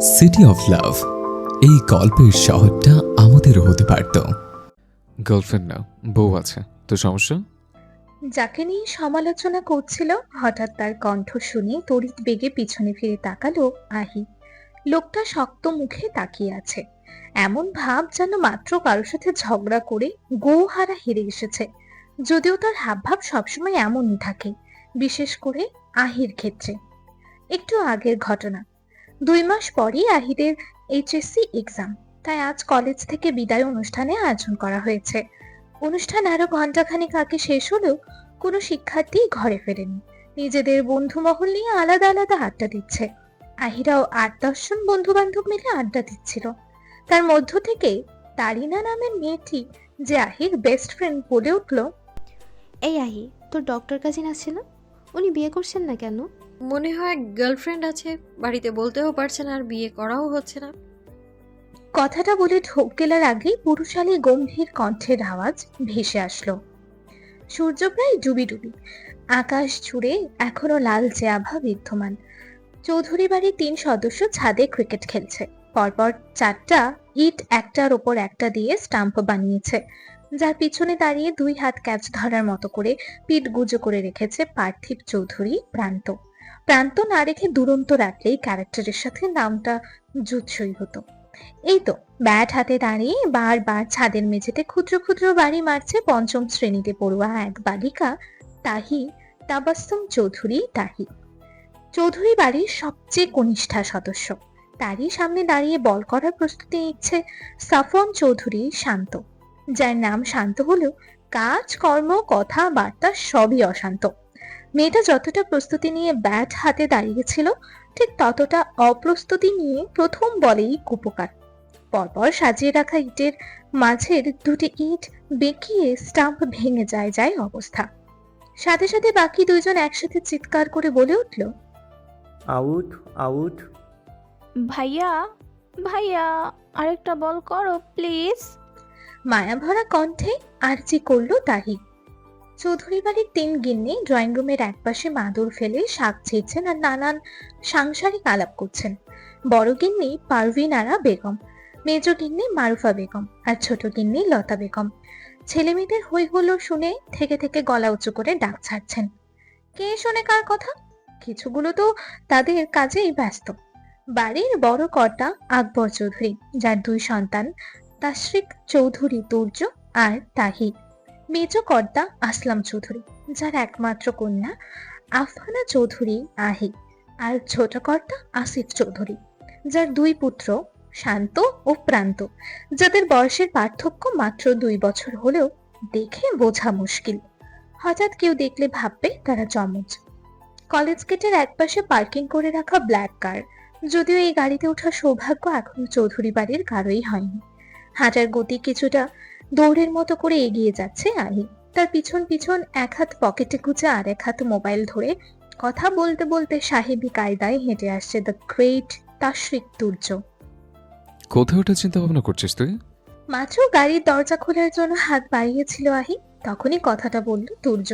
City of love, এই গল্পের শহরটা আমাদেরও হতে পারত। গার্লফ্রেন্ড না, বউ আছে, তো সমস্যা? যাকে নিয়ে সমালোচনা করছিল হঠাৎ তার কণ্ঠ শুনে তড়িৎ বেগে পিছনে ফিরে তাকালো আহি। লোকটা শক্ত মুখে তাকিয়ে আছে, এমন ভাব যেন মাত্র কারোর সাথে ঝগড়া করে গৌহারা হেরে এসেছে। যদিও তার হাবভাব সবসময় এমনই থাকে, বিশেষ করে আহির ক্ষেত্রে। একটু আগের ঘটনা, 2 মাস পরই আহিদের এইচএসসি এক্সাম, তাই আজ কলেজ থেকে বিদায় অনুষ্ঠানে আয়োজন করা হয়েছে। অনুষ্ঠান আরো ঘন্টাখানেক আগে শেষ হলেও কোনো শিক্ষার্থী ঘরে ফেরেনি। নিজেদের বন্ধু মহল নিয়ে আলাদা আলাদা আড্ডা দিচ্ছে। আহিরাও 8-10 জন বন্ধু বান্ধব মিলে আড্ডা দিচ্ছিল। তার মধ্য থেকে তারিনা নামের মেয়েটি, যে আহির বেস্ট ফ্রেন্ড, বলে উঠল, এই আহি, তোর ডক্টর কাজিন আছে না? উনি বিয়ে করছেন না কেন? মনে হয় গার্লফ্রেন্ড আছে, বাড়িতে বলতেও পারছে না আর বিয়ে করাও হচ্ছে না। কথাটা বলে ঢোক গেলার আগেই পুরুষালী গম্ভীর কণ্ঠের আওয়াজ ভেসে আসলো। সূর্য প্রায় ডুবি ডুবি, আকাশ জুড়ে এখনো লালচে আভা বিদ্যমান। চৌধুরী বাড়ির 3 সদস্য ছাদে ক্রিকেট খেলছে। পরপর 4টা ইট একটার ওপর একটা দিয়ে স্টাম্প বানিয়েছে, যার পিছনে দাঁড়িয়ে 2 হাত ক্যাচ ধরার মতো করে পিঠ গুজো করে রেখেছে পার্থিব চৌধুরী প্রান্ত। প্রান্ত না রেখে দুরন্ত রাখলেই ক্যারেক্টারের সাথে নামটা জুৎসই হতো। এই তো ব্যাট হাতে দাঁড়িয়ে বারবার ছাদের মেঝেতে ক্ষুদ্র ক্ষুদ্র বাড়ি মারছে 5ম শ্রেণীতে পড়ুয়া এক বালিকা তাহি, তাবাস্সুম চৌধুরী তাহি। চৌধুরী বাড়ির সবচেয়ে কনিষ্ঠা সদস্য। তারই সামনে দাঁড়িয়ে বল করার প্রস্তুতি নিচ্ছে সাফওয়ান চৌধুরী শান্ত, যার নাম শান্ত হলেও কাজ কর্ম কথা বার্তা সবই অশান্ত। মেয়েটা যতটা প্রস্তুতি নিয়ে ব্যাট হাতে দাঁড়িয়েছিল, ঠিক ততটা অপ্রস্তুতি নিয়ে প্রথম বলেই কুপকার। পরপর সাজিয়ে রাখা ইটের মাঝের 2টি ইট বেঁকিয়ে স্টাম্প ভেঙে যায় অবস্থা। সাথে সাথে বাকি 2 জন একসাথে চিৎকার করে বলে উঠল, আউট, আউট। ভাইয়া, ভাইয়া, আরেকটা বল করো প্লিজ। মায়াভরা কণ্ঠে আর্জি করলো তাহি। চৌধুরী বাড়ির 3 গিন্নি ড্রয়িং রুমের একপাশে মাদুর ফেলে শাক ছিঁড়ছেন আর নানান সাংসারিক আলাপ করছেন। বড় গিন্নি পারভিন আরা বেগম, মেজ গিন্নি মারুফা বেগম আর ছোট গিন্নি লতা বেগম ছেলে মেয়েদের হই হুল্লোড় শুনে থেকে থেকে গলা উঁচু করে ডাক ছাড়ছেন। কে শোনে কার কথা? কিছুগুলো তো তাদের কাজেই ব্যস্ত। বাড়ির বড় কর্তা আকবর চৌধুরী, যার 2 সন্তান তাশরিক চৌধুরী তুর্য আর তাহি। মেজ কর্তা আসলাম চৌধুরী, যার একমাত্র কন্যা আফহানা চৌধুরী আহি। আর ছোট কর্তা আসিফ চৌধুরী, যার 2 পুত্র শান্ত ও প্রান্ত, যাদের বয়সের পার্থক্য মাত্র 2 বছর হলেও দেখে বোঝা মুশকিল। হঠাৎ কেউ দেখলে ভাববে তারা যমজ। কলেজ গেটের একপাশে পার্কিং করে রাখা ব্ল্যাক কার, যদিও এই গাড়িতে ওঠার সৌভাগ্য এখনো চৌধুরী বাড়ির কারোই হয়নি। হাঁটার গতি কিছুটা দৌড়ের মতো করে এগিয়ে যাচ্ছে আহি। তার পিছন পিছন এক হাত পকেটে গুজে আর এক হাত মোবাইল ধরে কথা বলতে বলতে সাহেবী কায়দায় হেঁটে আসছে দ্য গ্রেট তাশরিক তুর্য। কোথায় ওটা চিন্তা ভাবনা করছিস তুই? মাত্র গাড়ির দরজা খোলার জন্য হাত বাড়িয়েছিল আহি, তখনই কথাটা বলল তুর্য।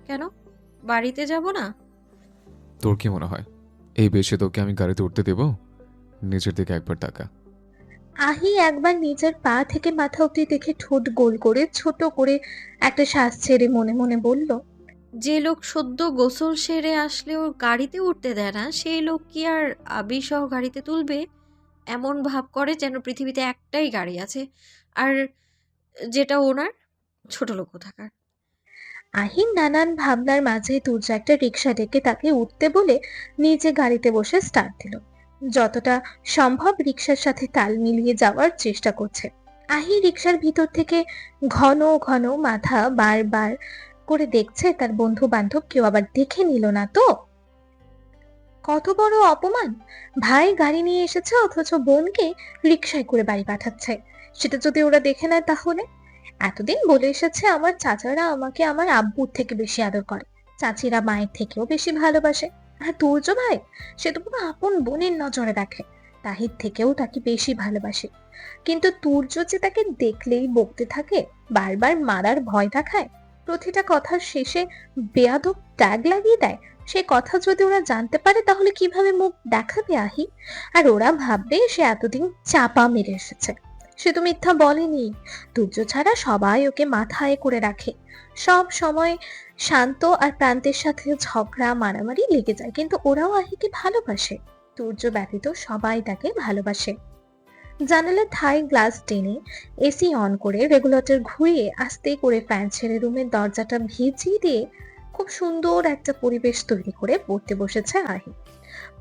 কেন বাড়িতে যাব না? তোর কি মনে হয় এই বেশে তোকে আমি গাড়িতে উঠতে দেব? নিজের দিকে একবার তাকা। আহি একবার নিজের পা থেকে মাথা অব্দি দেখে ঠোঁট গোল করে ছোট করে একটা শ্বাস ছেড়ে মনে মনে বলল, যে লোক সদ্য গোসল সেরে আসলেও গাড়িতে উঠতে দেয় না, সেই লোক কি আর আবি সহ গাড়িতে তুলবে? এমন ভাব করে যেন পৃথিবীতে একটাই গাড়ি আছে, আর যেটা ওনার। ছোট লোক কোথাকার। আহির নানান ভাবনার মাঝে তুর্য একটা রিক্সা ডেকে তাকে উঠতে বলে নিজে গাড়িতে বসে স্টার্ট দিল। যতটা সম্ভব রিক্সার সাথে তাল মিলিয়ে যাওয়ার চেষ্টা করছে। আহি রিক্সার ভিতর থেকে ঘন ঘন মাথা বারবার করে দেখছে তার বন্ধু বান্ধব কেউ আবার দেখে নিল না তো। কত বড় অপমান! ভাই গাড়ি নিয়ে এসেছে অথচ বোনকে রিক্সায় করে বাড়ি পাঠাচ্ছে। সেটা যদি ওরা দেখে নেয় তাহলে? এতদিন বলে এসেছে আমার চাচারা আমাকে আমার আব্বুর থেকে বেশি আদর করে, চাচিরা মায়ের থেকেও বেশি ভালোবাসে। আর তুর্য ভাই, সে তো পুরো আপন বোনের নজরে দেখে, তাহির থেকেও তাকে বেশি ভালোবাসে। কিন্তু তুর্য যে তাকে দেখলেই বকতে থাকে, বারবার মারার ভয় দেখায়, প্রতিটা কথার শেষে বেয়াদব ট্যাগ লাগিয়ে দেয়, সে কথা যদি ওরা জানতে পারে তাহলে কিভাবে মুখ দেখাবে আহি? আর ওরা ভাববে সে এতদিন চাপা মেরে এসেছে। সে তো মিথ্যা বলেনি। তুর্য ছাড়া সবাই ওকে মাথায় করে রাখে। সব সময় শান্ত আর প্রান্তের সাথে ঝগড়া মারামারি লেগে যায়, কিন্তু ওরাও আহিকে ভালোবাসে। তুর্য ব্যতীত সবাই তাকে ভালোবাসে। জানালার থাই গ্লাস টেনে এসি অন করে রেগুলেটর ঘুরিয়ে আস্তে করে ফ্যান ছেড়ে রুমের দরজাটা ভিজিয়ে দিয়ে খুব সুন্দর একটা পরিবেশ তৈরি করে পড়তে বসেছে আহি।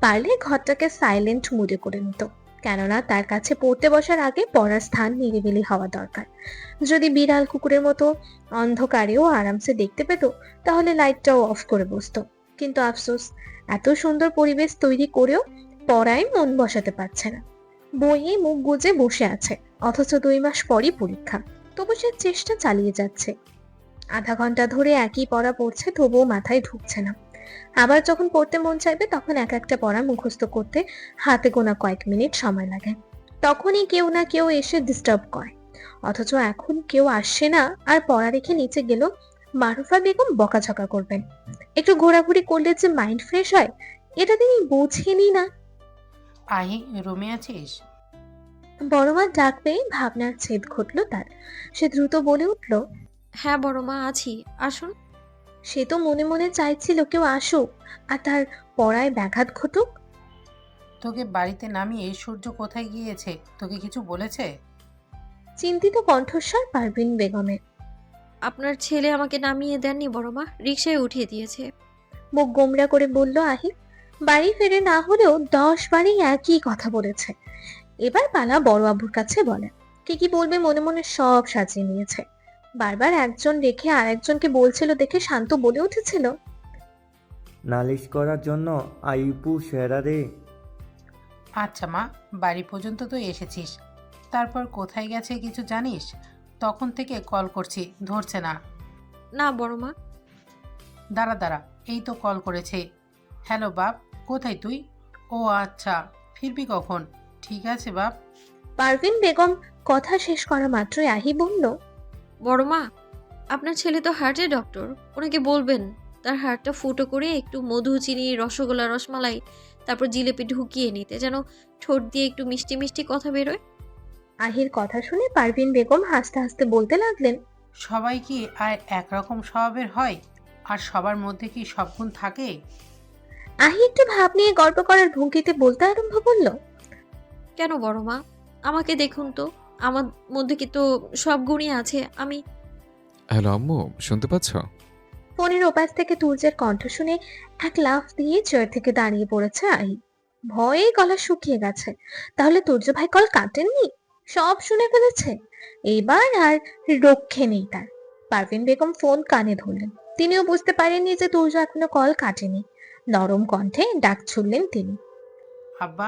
পারলে ঘরটাকে সাইলেন্ট মুডে করে নিত, কেননা তার কাছে পড়তে বসার আগে পড়ার স্থান নিরিবিলি হওয়া দরকার। যদি বিড়াল কুকুরের মতো অন্ধকারেও আরামসে দেখতে পেত তাহলে লাইটটাও অফ করে বসতো। কিন্তু আফসোস, এত সুন্দর পরিবেশ তৈরি করেও পড়ায় মন বসাতে পারছে না। বইয়ে মুখ গুজে বসে আছে, অথচ 2 মাস পরই পরীক্ষা। তবু সে চেষ্টা চালিয়ে যাচ্ছে। আধা ঘন্টা ধরে একই পড়া পড়ছে, তবুও মাথায় ঢুকছে না। আবার যখন পড়তে মন চাইবে তখন এক একটা পড়া মুখস্থ করতে হাতে গোনা কয়েক মিনিট সময় লাগে। তখনই কেউ না কেউ এসে ডিস্টার্ব করে। অথচ এখন কেউ আসছে না, আর পড়া রেখে নিচে গেল মারুফা বেগম বকাঝকা করবেন। একটু ঘোরাঘুরি করলে যে মাইন্ড ফ্রেশ হয়, এটা তিনি বোঝেনি না। আহি, রুমে আছিস? বড় মা ডাক পেয়ে ভাবনার ছেদ ঘটলো তার। সে দ্রুত বলে উঠল, হ্যাঁ বড় মা, আছি, আসুন। সে তো মনে মনে চাইছিল কেউ আসুক আর তার পড়ায় ব্যাঘাত ঘটুক। তোকে বাড়িতে নামিয়ে সূর্য কোথায় গিয়েছে, তোকে কিছু বলেছে? চিন্তিত কণ্ঠস্বর পারভিন বেগমের। আপনার ছেলে আমাকে নামিয়ে দেননি বড় মা, রিকশায় উঠিয়ে দিয়েছে। মুখ গোমরা করে বলল আহি। বাড়ি ফিরে না হলেও 10 বারই একই কথা বলেছে। এবার পালা বড় আব্বুর কাছে বলে। কি কি বলবে মনে মনে সব সাজিয়ে নিয়েছে। বারবার একজন রেখে আর একজনকে বলছিল দেখে শান্ত বলে উঠেছিল, নালিশ করার জন্য আইপু সেরা রে। আচ্ছা মা, বাড়ি পর্যন্ত তো এসেছিস, তারপর কোথায় গেছে কিছু জানিস? তখন থেকে কল করছি, ধরছে না। না বড় মা। দাঁড়া দাঁড়া, এই তো কল করেছে। হ্যালো বাপ, কোথায় তুই? ও আচ্ছা, ফিরবি কখন? ঠিক আছে বাপ। পারভিন বেগম কথা শেষ করা মাত্রই আহি বলল, বড় মা, আপনার ছেলে তো হার্টের ডক্টর, ওনাকে বলবেন তার হাড়টা ফুটো করে একটু মধু, চিনি, রসগোল্লা, রসমালাই, তারপর জিলেপি ঢুকিয়ে নিতে, যেন ঠোঁট দিয়ে একটু মিষ্টি মিষ্টি কথা বেরোয়। আহির কথা শুনে পারভিন বেগম হাসতে হাসতে বলতে লাগলেন, সবাই কি আর একরকম স্বভাবের হয়? আর সবার মধ্যে কি সব গুণ থাকে? আহি একটু ভাব নিয়ে গল্প করার ভঙ্গিতে বলতে আরম্ভ করলো, কেন বড় মা, আমাকে দেখুন তো, আমার মধ্যে কি তো সব গুণই আছে। আমি হ্যালো আম্মু, শুনতে পাচ্ছ? ফোনের ওপাশ থেকে তুর্যের কণ্ঠ শুনে এক লাফ দিয়ে চেয়ার থেকে দাঁড়িয়ে পড়েছে আহি। ভয়ে গলা শুকিয়ে গেছে। তাহলে তুর্য ভাই কল কাটেননি? সব শুনে ফেলেছে। এবার আর রক্ষে নেই তার। পারভিন বেগম ফোন কানে ধরলেন। তিনিও বুঝতে পারেননি যে তুর্য এখনো কল কাটেনি। নরম কণ্ঠে ডাক ছুড়লেন তিনি। আব্বা।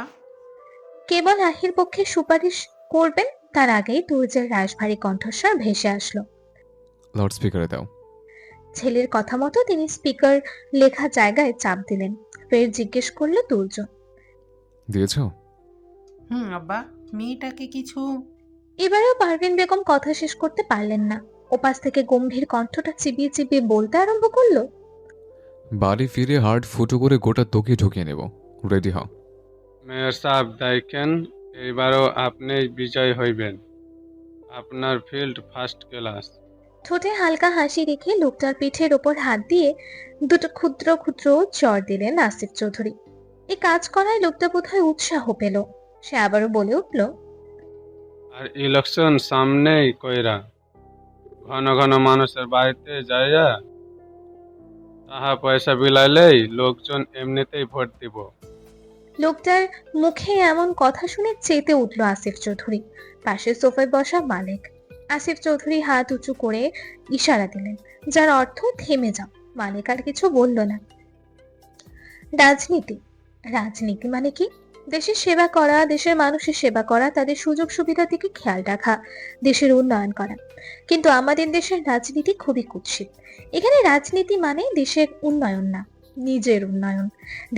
কেবল আহির পক্ষে সুপারিশ করবেন তার আগেই তুর্যের রাশভারী কণ্ঠস্বর ভেসে আসলো। লাউড স্পিকারে দাও। ছেলের কথা মতো তিনি স্পিকার লেখা জায়গায় চাপ দিলেন। ফের জিজ্ঞেস করলো তুর্য, দিয়েছ? আব্বা, মেয়েটাকে কিছু। এবারেও পারভিন বেগম কথা শেষ করতে পারলেন না। ওপাশ থেকে গম্ভীর কণ্ঠটা চিবিয়ে চিবিয়ে বলতে আরম্ভ করলো, বাড়ি ফিরে হার্ট ফুটো করে গোটা তোকে ঢুকিয়ে নেব, রেডি হও। মেয়র সাহেব দেখেন, এইবারও আপনি বিজয় হইবেন। আপনার ফিল্ড ফার্স্ট ক্লাস। ঠোঁটে হালকা হাসি রেখে লোকটার পিঠের ওপর হাত দিয়ে দুটো ক্ষুদ্র ক্ষুদ্র চড় দিলেন আসিফ চৌধুরী। এই কাজ করায় লোকটা বোধহয় উৎসাহ পেল। সে আবারও বলে উঠল, আর ইলেকশন সামনেই কইরা ঘন ঘন মানুষের বাড়িতে যাইয়া তাহা পয়সা বিলাইলেই লোকজন এমনিতেই ভোট দিব। লোকটার মুখে এমন কথা শুনে চেতে উঠল আসিফ চৌধুরী। পাশে সোফায় বসা মালিক। আসিফ চৌধুরী হাত উঁচু করে ইশারা দিলেন, যার অর্থ থেমে যাও। মালিক আর কিছু বলল না। রাজনীতি রাজনীতি মানে কি? দেশের সেবা করা, দেশের মানুষের সেবা করা, তাদের সুযোগ সুবিধা থেকে খেয়াল রাখা, দেশের উন্নয়ন করা। কিন্তু আমাদের দেশের রাজনীতি খুবই কুৎসিত। এখানে রাজনীতি মানে দেশের উন্নয়ন না, নিজের উন্নয়ন।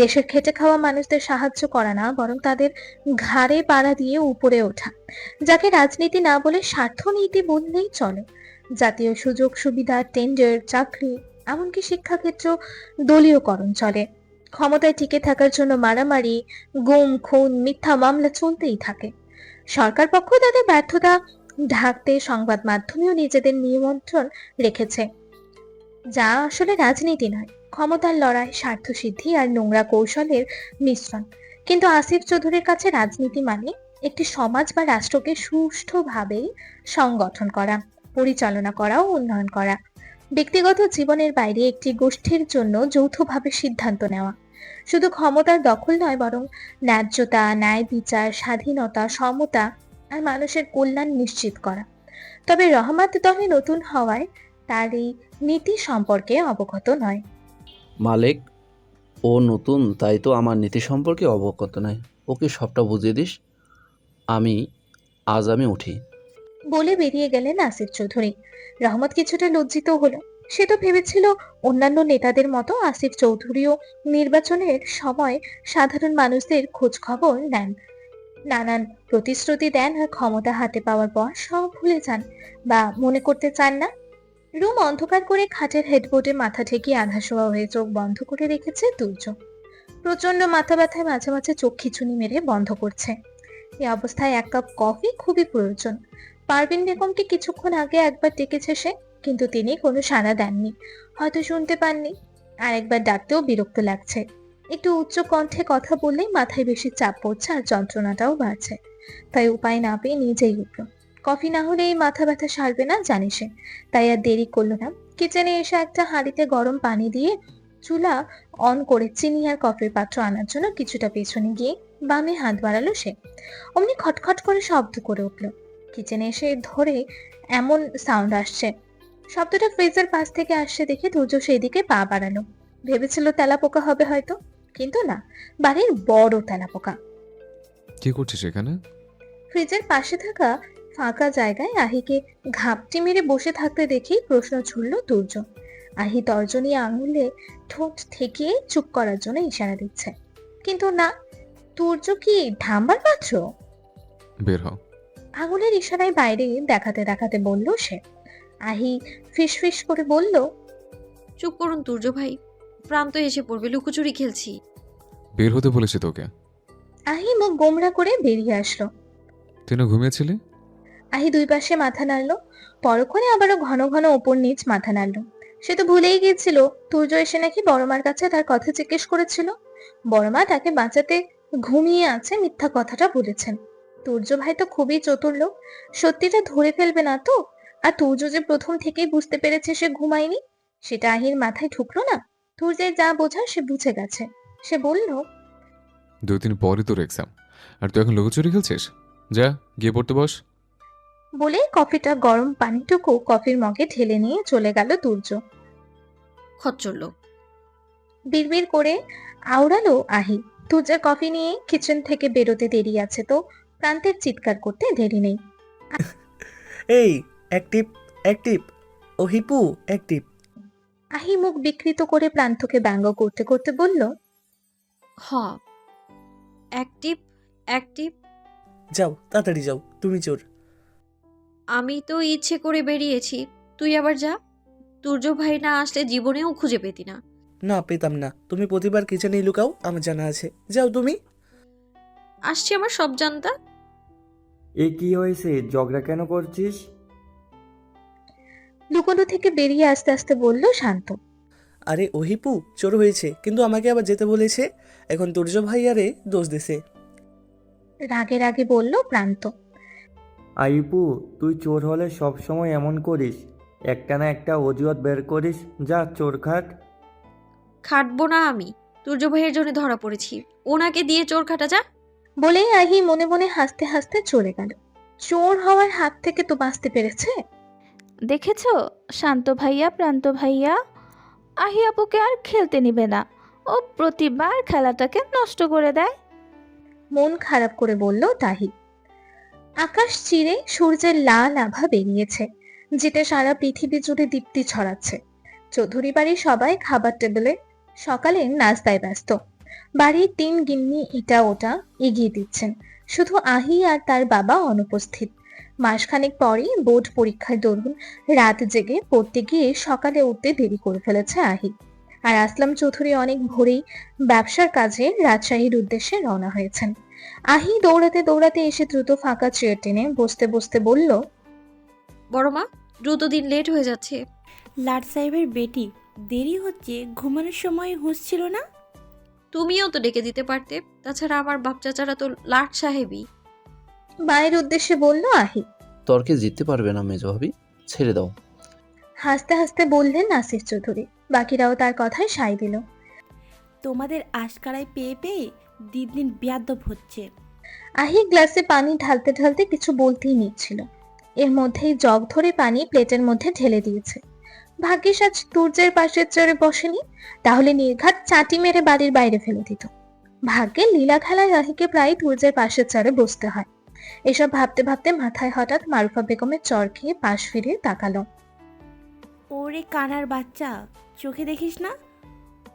দেশের খেটে খাওয়া মানুষদের সাহায্য করা না, বরং তাদের ঘাড়ে পাড়া দিয়ে উপরে ওঠা, যাকে রাজনীতি না বলে স্বার্থনীতি বললেই চলে। জাতীয় সুযোগ সুবিধা, টেন্ডার, চাকরি এমনকি শিক্ষাক্ষেত্র দলীয়করণ চলে। ক্ষমতায় টিকে থাকার জন্য মারামারি, গুম খুন, মিথ্যা মামলা চলতেই থাকে। সরকার পক্ষ তাদের ব্যর্থতা ঢাকতে সংবাদ মাধ্যমেও নিজেদের নিয়ন্ত্রণ রেখেছে, যা আসলে রাজনীতি নয়, ক্ষমতার লড়াই, স্বার্থ সিদ্ধি আর নোংরা কৌশলের মিশ্রণ। কিন্তু আসিফ চৌধুরীর কাছে রাজনীতি মানে একটি সমাজ বা রাষ্ট্রকে সুষ্ঠুভাবে সংগঠন করা, পরিচালনা করা ও উন্নয়ন করা। ব্যক্তিগত জীবনের বাইরে একটি গোষ্ঠীর জন্য যৌথভাবে সিদ্ধান্ত নেওয়া। শুধু ক্ষমতার দখল নয়, বরং ন্যায্যতা, ন্যায় বিচার, স্বাধীনতা, সমতা আর মানুষের কল্যাণ নিশ্চিত করা। তবে রহমত দলে নতুন হওয়ায় তার এই নীতি সম্পর্কে অবগত নয়। মালিক, ও নতুন, তাই তো আমার নীতি সম্পর্কে অবগত নয়। ওকে সবটা বুঝিয়ে দিস। আমি উঠি। বলে বেরিয়ে গেলেন আসিফ চৌধুরী। রহমত কিছুটা লজ্জিত হলো। সে তো ভেবেছিল অন্যান্য নেতাদের মতো আসিফ চৌধুরীও নির্বাচনের সময় সাধারণ মানুষদের খোঁজ খবর নেন, নানান প্রতিশ্রুতি দেন আর ক্ষমতা হাতে পাওয়ার পর সব ভুলে যান বা মনে করতে চান না। রুম অন্ধকার করে খাটের হেডবোর্ডে মাথা ঠেকিয়ে আধা শোয়া হয়ে চোখ বন্ধ করে রেখেছে দুর্য। প্রচন্ড মাথা ব্যথায় মাঝে মাঝে চোখ খিচুনি মেরে বন্ধ করছে। এই অবস্থায় এক কাপ কফি খুবই প্রয়োজন। পারভিন বেগমকে কিছুক্ষণ আগে একবার ডেকেছে সে, কিন্তু তিনি কোনো সাড়া দেননি, হয়তো শুনতে পাননি। আর একবার ডাকতেও বিরক্ত লাগছে। একটু উচ্চ কণ্ঠে কথা বললেই মাথায় বেশি চাপ পড়ছে আর যন্ত্রণাটাও বাড়ছে। তাই উপায় না পেয়ে নিজেই উঠল। কফি না হলে এই মাথা ব্যথা সারবে না জানে সে, তাই আর দেরি করলো না। কিচেনে এসে একটা হাঁড়িতে গরম পানি দিয়ে চুলা অন করে চিনি আর কফির পাত্র আনার জন্য কিছুটা পেছনে গিয়ে বামে হাত বাড়ালো সে। অমনি খটখট করে শব্দ করে উঠল। কিচেনে এসে ধরে এমন সাউন্ড আসছে, শব্দটা ফ্রিজের পাশ থেকে আসছে দেখে দুর্য সেই দিকে পা বাড়ালো। ভেবেছিল তেলাপোকা হবে হয়তো, কিন্তু না, বাড়ির বড় তেলাপোকা। কি করছিস এখানে? ফ্রিজের পাশে থাকা ফাঁকা জায়গায় আহিকে ঘাপটি মেরে বসে থাকতে দেখে প্রশ্ন ছুড়ল দুর্য। আহি তর্জনী আঙুলে ঠোঁট ঠেকিয়ে চুপ করার জন্য ইশারা দিচ্ছে, কিন্তু না, দুর্য কি ঢাম্বার পাত্র? বের হ। আঙুলের ইশারায় বাইরে দেখাতে দেখাতে বলল সে। আহি ফিসফিস করে বলল, চুপ করুন তুর্য ভাই, প্রান্ত এসে পড়বে, লুকোচুরি খেলছি। বের হতে বলেছি তোকে। আহি মুখ গোমরা করে বেরিয়ে আসলো। তুই না ঘুমিয়েছিলি? আহি দুই পাশে মাথা নাড়লো, পরক্ষণে আবারও ঘন ঘন ওপর নিচ মাথা নাড়লো। সে তো ভুলেই গিয়েছিল তুর্য এসে নাকি বড়মার কাছে তার কথা জিজ্ঞেস করেছিল। বড়মা তাকে বাঁচাতে ঘুমিয়ে আছে মিথ্যা কথাটা বলেছেন। তুর্য ভাই তো খুবই চতুর লোক, সত্যিটা ধরে ফেলবে না তো। আর তুর্য যে প্রথম থেকেই বুঝতে পেরেছে সে ঘুমায়নি, সেটা আহির মাথায় ঢুকলো না। তুর্যের যা বোঝার সে বুঝে গেছে। সে বলল, 2 দিন পরে তোর এক্সাম, আর তুই এখন লুকোচুরি খেলছিস? যা গিয়ে পড়তে বস। বলে কফিটা গরম পানিটুকু কফির মগে ঢেলে নিয়ে চলে গেল তুর্য। খচ্চর লোক। বিড়বিড় করে আওড়ালো আহি। তুর্যের কফি নিয়ে কিচেন থেকে বেরোতে দেরি আছে তো প্রান্তের চিৎকার করতে দেরি নেই। এই অ্যাক্টিভ অ্যাক্টিভ, ও হিপু অ্যাক্টিভ। আহি মুখ বিকৃত করে প্রান্তকে ব্যঙ্গ করতে করতে বলল, হ, অ্যাক্টিভ অ্যাক্টিভ। যাও তাড়াতাড়ি যাও, তুমি চোর। আমি তো ইচ্ছে করে বেরিয়েছি, তুই আবার যা। তুর্য ভাই না আসলে জীবনেও খুঁজে পেতি না। না, পেতাম না। তুমি প্রতিবার কিচেনেই লুকাও, আমার জানা আছে। যাও তুমি। আসছি আমার সব জানতা। এ কি হয়েছে, ঝগড়া কেন করছিস? লুকোনো থেকে বেরিয়ে আস্তে আস্তে বলল শান্ত। আরে ও হিপু চোর হয়েছে, কিন্তু আমাকে আবার যেতে বলেছে। এখন তুর্য ভাইয়ারে দোষ দিছে। রাগে রাগে বলল প্রান্ত। আইপু, তুই চোর হলে সব সময় এমন করিস, একটা না একটা অজুহাত বের করিস। যা চোর খাট। খাটবো না আমি, তুর্য ভাইয়ের জন্য ধরা পড়েছি, ওনাকে দিয়ে চোর খাটা যা। বলেই আহি মনে মনে হাসতে হাসতে চলে গেল। চোর হওয়ার হাত থেকে তো বাঁচতে পেরেছে। দেখেছো শান্ত ভাইয়া, প্রান্ত ভাইয়া, আহি আপুকে আর খেলতে নিবে না। ও প্রতিবার খেলাটাকে নষ্ট করে দেয়। মন খারাপ করে বলল তাহি। আকাশ চিরে সূর্যের লাল আভা বেরিয়েছে, যেটা সারা পৃথিবী জুড়ে দীপ্তি ছড়াচ্ছে। চৌধুরী বাড়ির সবাই খাবার টেবিলে সকালে নাস্তায় ব্যস্ত। বাড়ির 3 গিন্নি এটা ওটা এগিয়ে দিচ্ছেন, শুধু আহি আর তার বাবা অনুপস্থিত। মাসখানেক পরেই বোর্ড পরীক্ষার দরুন রাত জেগে পড়তে গিয়ে সকালে উঠতে দেরি করে ফেলেছে আহি। আর আসলাম চৌধুরী অনেক ভোরেই ব্যবসার কাজে রাজশাহীর উদ্দেশ্যে রওনা হয়েছেন। আহি দৌড়াতে দৌড়াতে এসে দ্রুত ফাঁকা চেয়ার টেনে বসতে বসতে বলল, বড় মা, দ্রুত দিন লেট হয়ে যাচ্ছে। লাট সাহেবের বেটি, দেরি হচ্ছে, ঘুমানোর সময় হুঁশ ছিল না? তুমিও তো ডেকে দিতে পারতে। তাছাড়া আমার বাপ চাচারা তো লাট সাহেবই। মায়ের উদ্দেশ্যে বলল আহি। তর্কে জিততে পারবে না মেজো ভাবি, ছেড়ে দাও। হাসতে হাসতে বললেন নাসির চৌধুরী। বাকিরাও তার কথায় সায় দিল। তোমাদের আশকারায় পেয়ে পেয়ে দিন দিন বেয়াদব হচ্ছে। আহি গ্লাসে পানি ঢালতে ঢালতে কিছু বলতেই নিচ্ছিল, এর মধ্যেই জগ ধরে পানি প্লেটের মধ্যে ঢেলে দিয়েছে। ভাগ্যিস আজ তুর্যের পাশের চেয়ারে বসেনি, তাহলে নির্ঘাত চাটি মেরে বাড়ির বাইরে ফেলে দিত। ভাগ্যে লীলা খেলায় আহিকে প্রায় তুর্যের পাশের চেয়ারে বসতে হয়। এসব ভাবতে ভাবতে মাথায় হঠাৎ মারুফা বেগমের চর খেয়ে পাশ ফিরে তাকালো। ওরে কানার বাচ্চা, চোখে দেখিস না?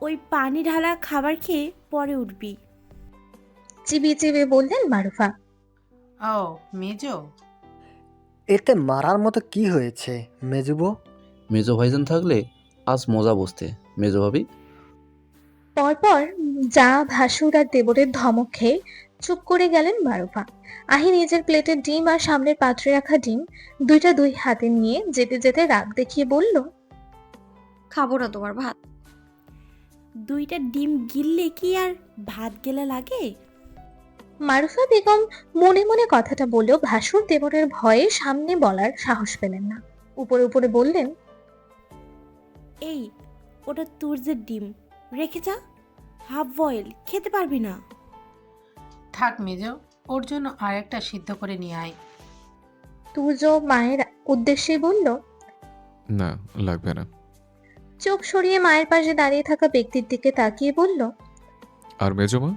ওই পানি ঢালা খাবার খেয়ে পরে উঠবি। চিবিয়ে চিবিয়ে বললেন মারুফা। ও মেজো, এতে মারার মতো কি হয়েছে মেজুবো? মেজো ভাইজান থাকলে আজ মজা বসতে মেজো ভাবি। পরপর যা ভাসুর আর দেবরের ধমক খেয়ে চুপ করে গেলেন মারুফা। আহি নিজের প্লেটের ডিম আর সামনের পাত্রে রাখা ডিম দুইটা দুই হাতে নিয়ে যেতে যেতে রাগ দেখিয়ে বলল, খাবো না তোমার ভাত। দুইটা ডিম গিললে কি আর ভাত গেলে লাগে? মারুফা বেগম মনে মনে কথাটা বললেও ভাসুর দেবরের ভয়ে সামনে বলার সাহস পেলেন না। উপরে উপরে বললেন, এই, ওটা তুর্যের ডিম, রেখে যা, হাফ বয়েল খেতে পারবি না। থাক মেজো, ওর জন্য আরেকটা সিদ্ধ করে নিয়ে আয়। তুর্য মায়ের উদ্দেশ্যে বলল। না, লাগবে না। চোখ সরিয়ে মায়ের পাশে দাঁড়িয়ে থাকা ব্যক্তির দিকে তাকিয়ে বলল, আর মেজমা,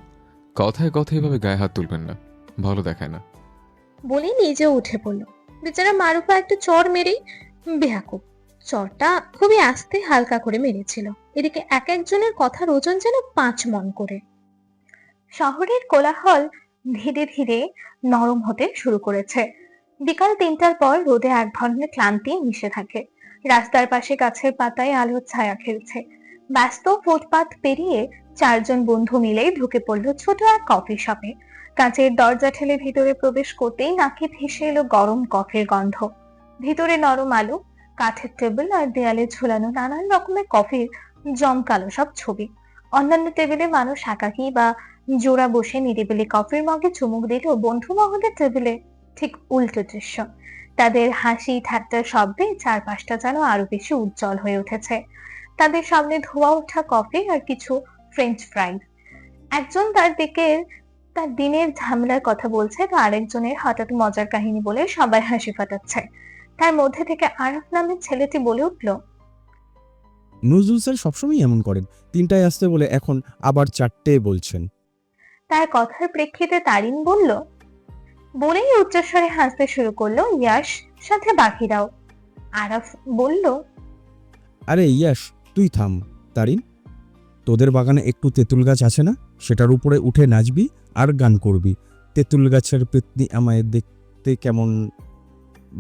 কথায় কথায় এভাবে গায়ে হাত তুলবেন না, ভালো দেখায় না। বলে নিজেও উঠে পড়ল। বেচারা মারুফা একটা চর মেরেই বেয়াকুব। চরটা খুবই আস্তে হালকা করে মেরেছিল। এদিকে এক একজনের কথার ওজন যেন 5 মণ করে। শহরের কোলাহল ধীরে ধীরে নরম হতে শুরু করেছে। বিকাল 3টার পর রোদে এক ধরনের ক্লান্তি মিশে থাকে। রাস্তার পাশে গাছের পাতায় আলোর ছায়া খেলছে। ব্যস্ত ফুটপাত পেরিয়ে 4 জন বন্ধু মিলে ঢুকে পড়লো ছোট এক কফি শপে। কাঁচের দরজা ঠেলে ভিতরে প্রবেশ করতেই নাকে ভেসে এলো গরম কফির গন্ধ। ভিতরে নরম আলো, কাঠের টেবিল আর দেয়ালে ঝোলানো নানান রকমের কফির জমকালো সব ছবি। অন্যান্য টেবিলে মানুষ একাকী বা জোড়া বসে নিরিবিলি কফির মগে চুমুক দিলেও বন্ধু মহলের টেবিলে ঠিক উল্টো দৃশ্য। তাদের হাসি ঠাট্টার শব্দে চারপাশটা যেন আরো বেশি উজ্জ্বল হয়ে উঠেছে। তাদের সামনে ধোয়া ওঠা কফি আর কিছু ফ্রেঞ্চ ফ্রাইজ। একজন তার দিকে তার দিনের ঝামেলার কথা বলছে, তো আরেকজনের হঠাৎ মজার কাহিনী বলে সবাই হাসি ফাটাচ্ছে। তার মধ্যে থেকে আরাফ নামের ছেলেটি বলে উঠল, নজরুল স্যার সবসময় এমন করেন, 3টায় আসতে বলে এখন আবার 4টে বলছেন। তার কথার প্রেক্ষিতে তারিন বলল, বলেই উচ্চস্বরে হাসতে শুরু করলো ইয়াশ, সাথে বাকিরাও। আরাফ বলল, আরে ইয়াস, তুই থাম। তারিন, তোদের বাগানে একটু তেঁতুল গাছ আছে না? সেটার উপরে উঠে নাচবি আর গান করবি। তেঁতুল গাছের পেতনি আমায় দেখতে কেমন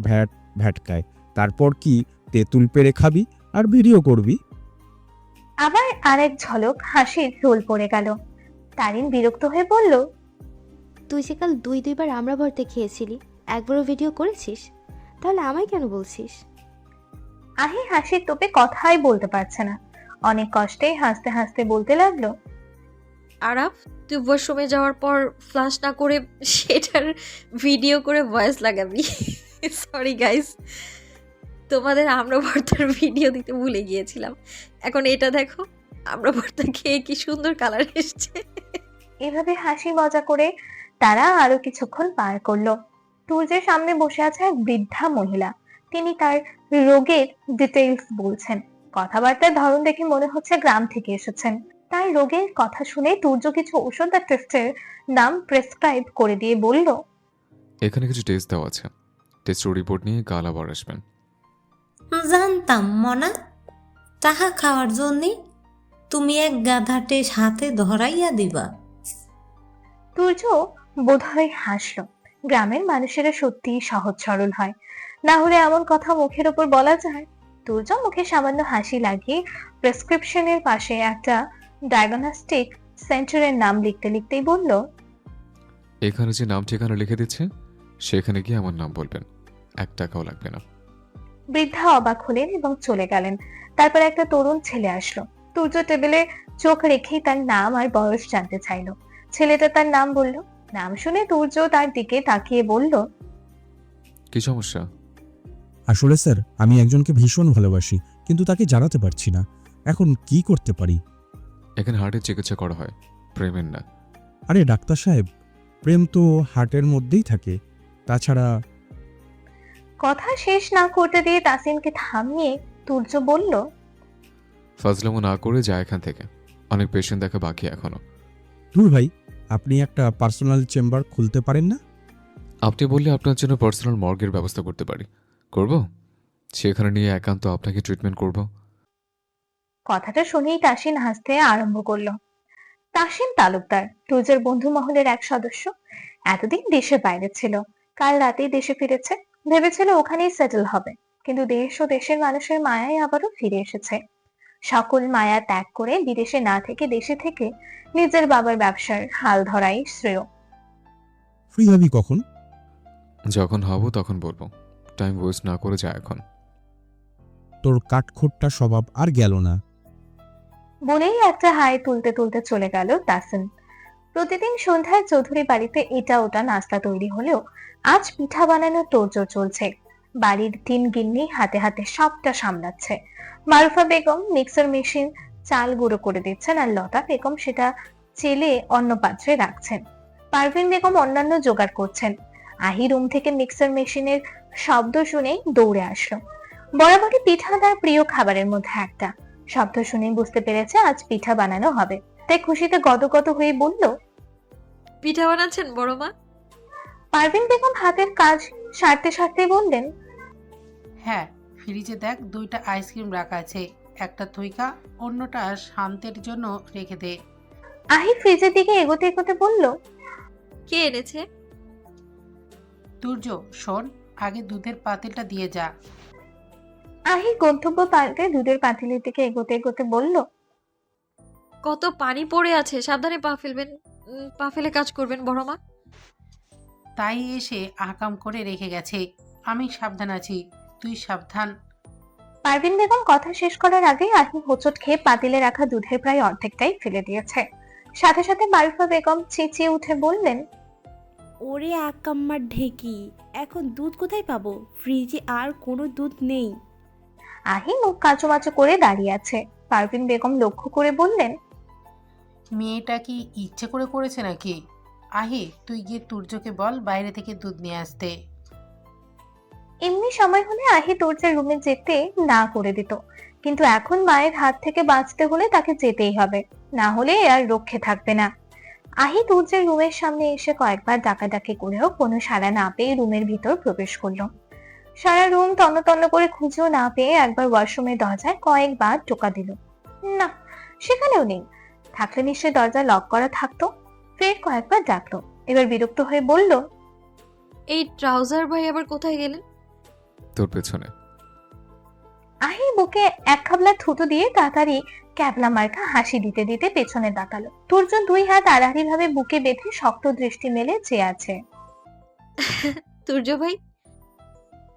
ভ্যাট ভ্যাটকায়। তারপর কি তেঁতুল পেড়ে খাবি আর ভিডিও করবি। আবার আরেক ঝলক হাসির রোল পড়ে গেল। তারিন বিরক্ত হয়ে বলল, তুই যে কাল 2-2বার আমরা ভর্তে খেয়েছিলি, একবারও ভিডিও করেছিস, তাহলে আমায় কেন বলছিস? আহি হাসির তোপে কথাই বলতে পারছে না। অনেক কষ্টে হাসতে হাসতে বলতে লাগলো, আরাফ, তুই ওয়াশরুমে যাওয়ার পর ফ্লাশ না করে সেটার ভিডিও করে ভয়েস লাগাবি। সরি গাইস, তোমাদের আমরা ভর্তার ভিডিও দিতে ভুলে গিয়েছিলাম। এখন এটা দেখো, আমরা ভর্তা খেয়ে কি সুন্দর কালার এসছে। এভাবে হাসি মজা করে তারা আরো কিছুক্ষণ পার করলো। তুর্যের সামনে বসে আছে এক বৃদ্ধা মহিলা। তিনি তার রোগের ডিটেইলস বলছেন। কথাবার্তার ধরন দেখে মনে হচ্ছে গ্রাম থেকে এসেছেন। তার রোগের কথা শুনে তুর্য কিছু ওষুধ আর টেস্টের নাম প্রেসক্রাইব করে দিয়ে বলল, এখানে কিছু টেস্ট দেওয়া আছে, টেস্ট রিপোর্ট নিয়ে কাল আবার আসবেন। জানতাম মনা, তাহা খাওয়ার জন্যে তুমি এক গাধা টেস্ট হাতে ধরাইয়া দিবা। তুর্য বোধহয় হাসলো। গ্রামের মানুষেরা সত্যিই সহজ সরল হয়, না হলে এমন কথা মুখের ওপর বলা যায়? তুর্য মুখে সামান্য হাসি লাগিয়ে প্রেসক্রিপশনের পাশে একটা ডায়াগনস্টিক সেন্টারের নাম লিখতে লিখতেই বলল, এখানে যে নাম ঠিকানা লিখে দিচ্ছে সেখানে গিয়ে আমার নাম বলবেন, 1 টাকাও লাগবে না। বৃদ্ধা অবাক হলেন এবং চলে গেলেন। তারপর একটা তরুণ ছেলে আসলো। তুর্য টেবিলে চোখ রেখেই তার নাম আর বয়স জানতে চাইলো। ছেলেটা তার নাম বলল। নাম শুনে তুর্য তার দিকে তাকিয়ে বলল, কি সমস্যা? আসলে স্যার, আমি একজনকে ভীষণ ভালোবাসি, কিন্তু তাকে জানাতে পারছি না। এখন কি করতে পারি? এখানে হার্টের চিকিৎসা করা হয়, প্রেমের না। আরে ডাক্তার সাহেব, প্রেম তো হার্টের মধ্যেই থাকে। তাছাড়া কথা শেষ না করতে দিয়ে তাসিনকে থামিয়ে তুর্য বলল, ফাজলামো না করে যায় এখান থেকে, অনেক পেশেন্ট দেখা বাকি এখনো। দূর ভাই, আপনি একটা পার্সোনাল চেম্বার খুলতে পারেন না? আপনি বললে আপনার জন্য পার্সোনাল মর্গের ব্যবস্থা করতে পারি। করব? সেখানে নিয়ে একান্ত আপনাকে ট্রিটমেন্ট করব। কথাটা শুনেই তাসিন হাসতে আরম্ভ করলো। তাসিন তালুকদার তুর্যের বন্ধু মহলের এক সদস্য। এতদিন দেশের বাইরে ছিল, কাল রাতেই দেশে ফিরেছে। ভেবেছিল ওখানেই সেটেল হবে, কিন্তু দেশ ও দেশের মানুষের মায়ায় আবারও ফিরে এসেছে। সকল মায়া ত্যাগ করে বিদেশে না থেকে দেশে থেকে নিজের বাবার ব্যবসার হাল ধরাই শ্রেয়। ফ্রি হবি কখন? যখন হব তখন বলবো, টাইম ওয়েস্ট না করে যায় এখন। তোর কাঠখোট্টা স্বভাব আর গেল না। বলেই একটা হাই তুলতে তুলতে চলে গেল তাসিন। প্রতিদিন সন্ধ্যায় চৌধুরী বাড়িতে এটা ওটা নাস্তা তৈরি হলেও আজ পিঠা বানানোর তোড়জোড় চলছে। বাড়ির 3 গিন্নি হাতে হাতে সবটা সামলাচ্ছে। মারুফা বেগম মিক্সার মেশিন চাল গুঁড়ো করে দিচ্ছেন, আর লতা বেগম সেটা চেলে অন্য পাত্রে রাখছেন। পারভিন বেগম অন্যান্য জোগাড় করছেন। আহি রুম থেকে মিক্সার মেশিনের শব্দ শুনেই দৌড়ে আসলো। বরাবরই পিঠা তার প্রিয় খাবারের মধ্যে একটা। শব্দ শুনেই বুঝতে পেরেছে আজ পিঠা বানানো হবে, তাই খুশিতে গদগদ হয়ে বলল, পিঠা বানাচ্ছেন বড় মা? পারভিন বেগম হাতের কাজ সারতে সারতে বললেন, হ্যাঁ, ফ্রিজে দেখ 2টা আইসক্রিম রাখা আছে, একটা থইকা, অন্যটা শান্তের জন্য রেখে দে। আহি ফ্রিজের দিকে এগোতে এগোতে বলল, কে এনেছে? তুর্য, শোন, আগে দুধের পাতিলটা দিয়ে যা। আহি গন্তব্য পাল্টে দুধের পাতিলের দিকে এগোতে এগোতে বলল, কত পানি পড়ে আছে, সাবধানে পা ফেলবেন, পা ফেলে কাজ করবেন বড় মা। তাই এসে আকাম করে রেখে গেছে। আমি সাবধান আছি, তুই সাবধান। পারভিন বেগম কথা শেষ করার আগেই আহি হোঁচট খেয়ে পাতিলে রাখা দুধের প্রায় অর্ধেকটাই ফেলে দিয়েছে। সাথে সাথে মারুফা বেগম চেঁচিয়ে উঠে বললেন, ওরে আকাম্মার ঢেকি, এখন দুধ কোথায় পাবো? ফ্রিজে আর কোনো দুধ নেই। আহি মুখ কাঁচুমাচু করে দাঁড়িয়ে আছে। পারভিন বেগম লক্ষ্য করে বললেন, মেয়েটা কি ইচ্ছে করে করেছে নাকি? আহি, তুই গিয়ে তুর্যকে বল বাইরে থেকে দুধ নিয়ে আসতে। এমনি সময় হলে আহি তুর্যের রুমে যেতে না করে দিত, কিন্তু এখন মায়ের হাত থেকে বাঁচতে হলে তাকে যেতেই হবে, না হলে আর রক্ষে থাকবে না। আহি তুর্যের রুমের সামনে এসে কয়েকবার ডাকাডাকি করেও কোনো সাড়া না পেয়ে রুমের ভিতর প্রবেশ করলো। সারা রুম তন্ন তন্ন করে খুঁজেও না পেয়ে একবার ওয়াশরুমের দরজায় কয়েকবার টোকা দিল। না, সেখানেও নেই। থাকলে নিশ্চয় দরজা লক করা থাকতো। ফের কয়েকবার ডাকলো। এবার বিরক্ত হয়ে বলল, এই ট্রাউজার ভাই আবার কোথায় গেলেন? তোর পেছনে। আহি বুকে এক খাবলা থুতু দিয়ে তাড়াতাড়ি ক্যাবলা মার্কা হাসি দিতে দিতে পেছনে তাকালো। তুর্য 2 হাত আড়াআড়ি ভাবে বুকে বেঁধে শক্ত দৃষ্টি মেলে চেয়ে আছে। তুর্য ভাই?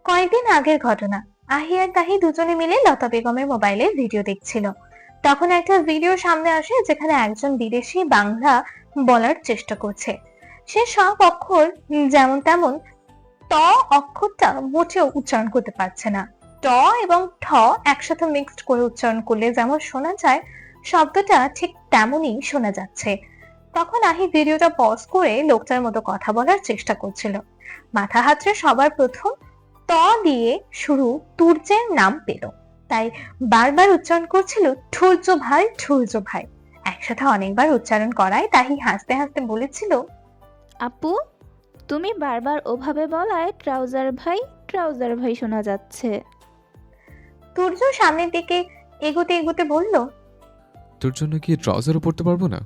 কয়েকদিন আগের ঘটনা। আহি আর তাহি দুজনে মিলে লতা বেগমের মোবাইলে ভিডিও দেখছিল। তখন একটা ভিডিও সামনে আসে যেখানে একজন বিদেশি বাংলা বলার চেষ্টা করছে। সে সব অক্ষর যেমন তেমন ত অক্ষরটা মোটেও উচ্চারণ করতে পারছে না। ট এবং ঠ একসাথে মিক্সড করে উচ্চারণ করলে যেমন শোনা যায়, শব্দটা ঠিক তেমনই শোনা যাচ্ছে। তখন আহি ভিডিওটা পজ করে লোকটার মতো কথা বলার চেষ্টা করছিল। মাথা হাতড়ে সবার প্রথম ত দিয়ে শুরু তুর্যের নাম পেল, তাই বারবার উচ্চারণ করছিল ঠুর্য ভাই, ঠুর্য ভাই। একসাথে অনেকবার উচ্চারণ করায় তাহি হাসতে হাসতে বলেছিল, আপু, তুমি বারবার ওভাবে বলায় ট্রাউজার ভাই শোনা যাচ্ছে। তুর্য সামনের দিকে এগোতে এগোতে বলল, তোর জন্য কি ট্রাউজারও পরতে পারবো না?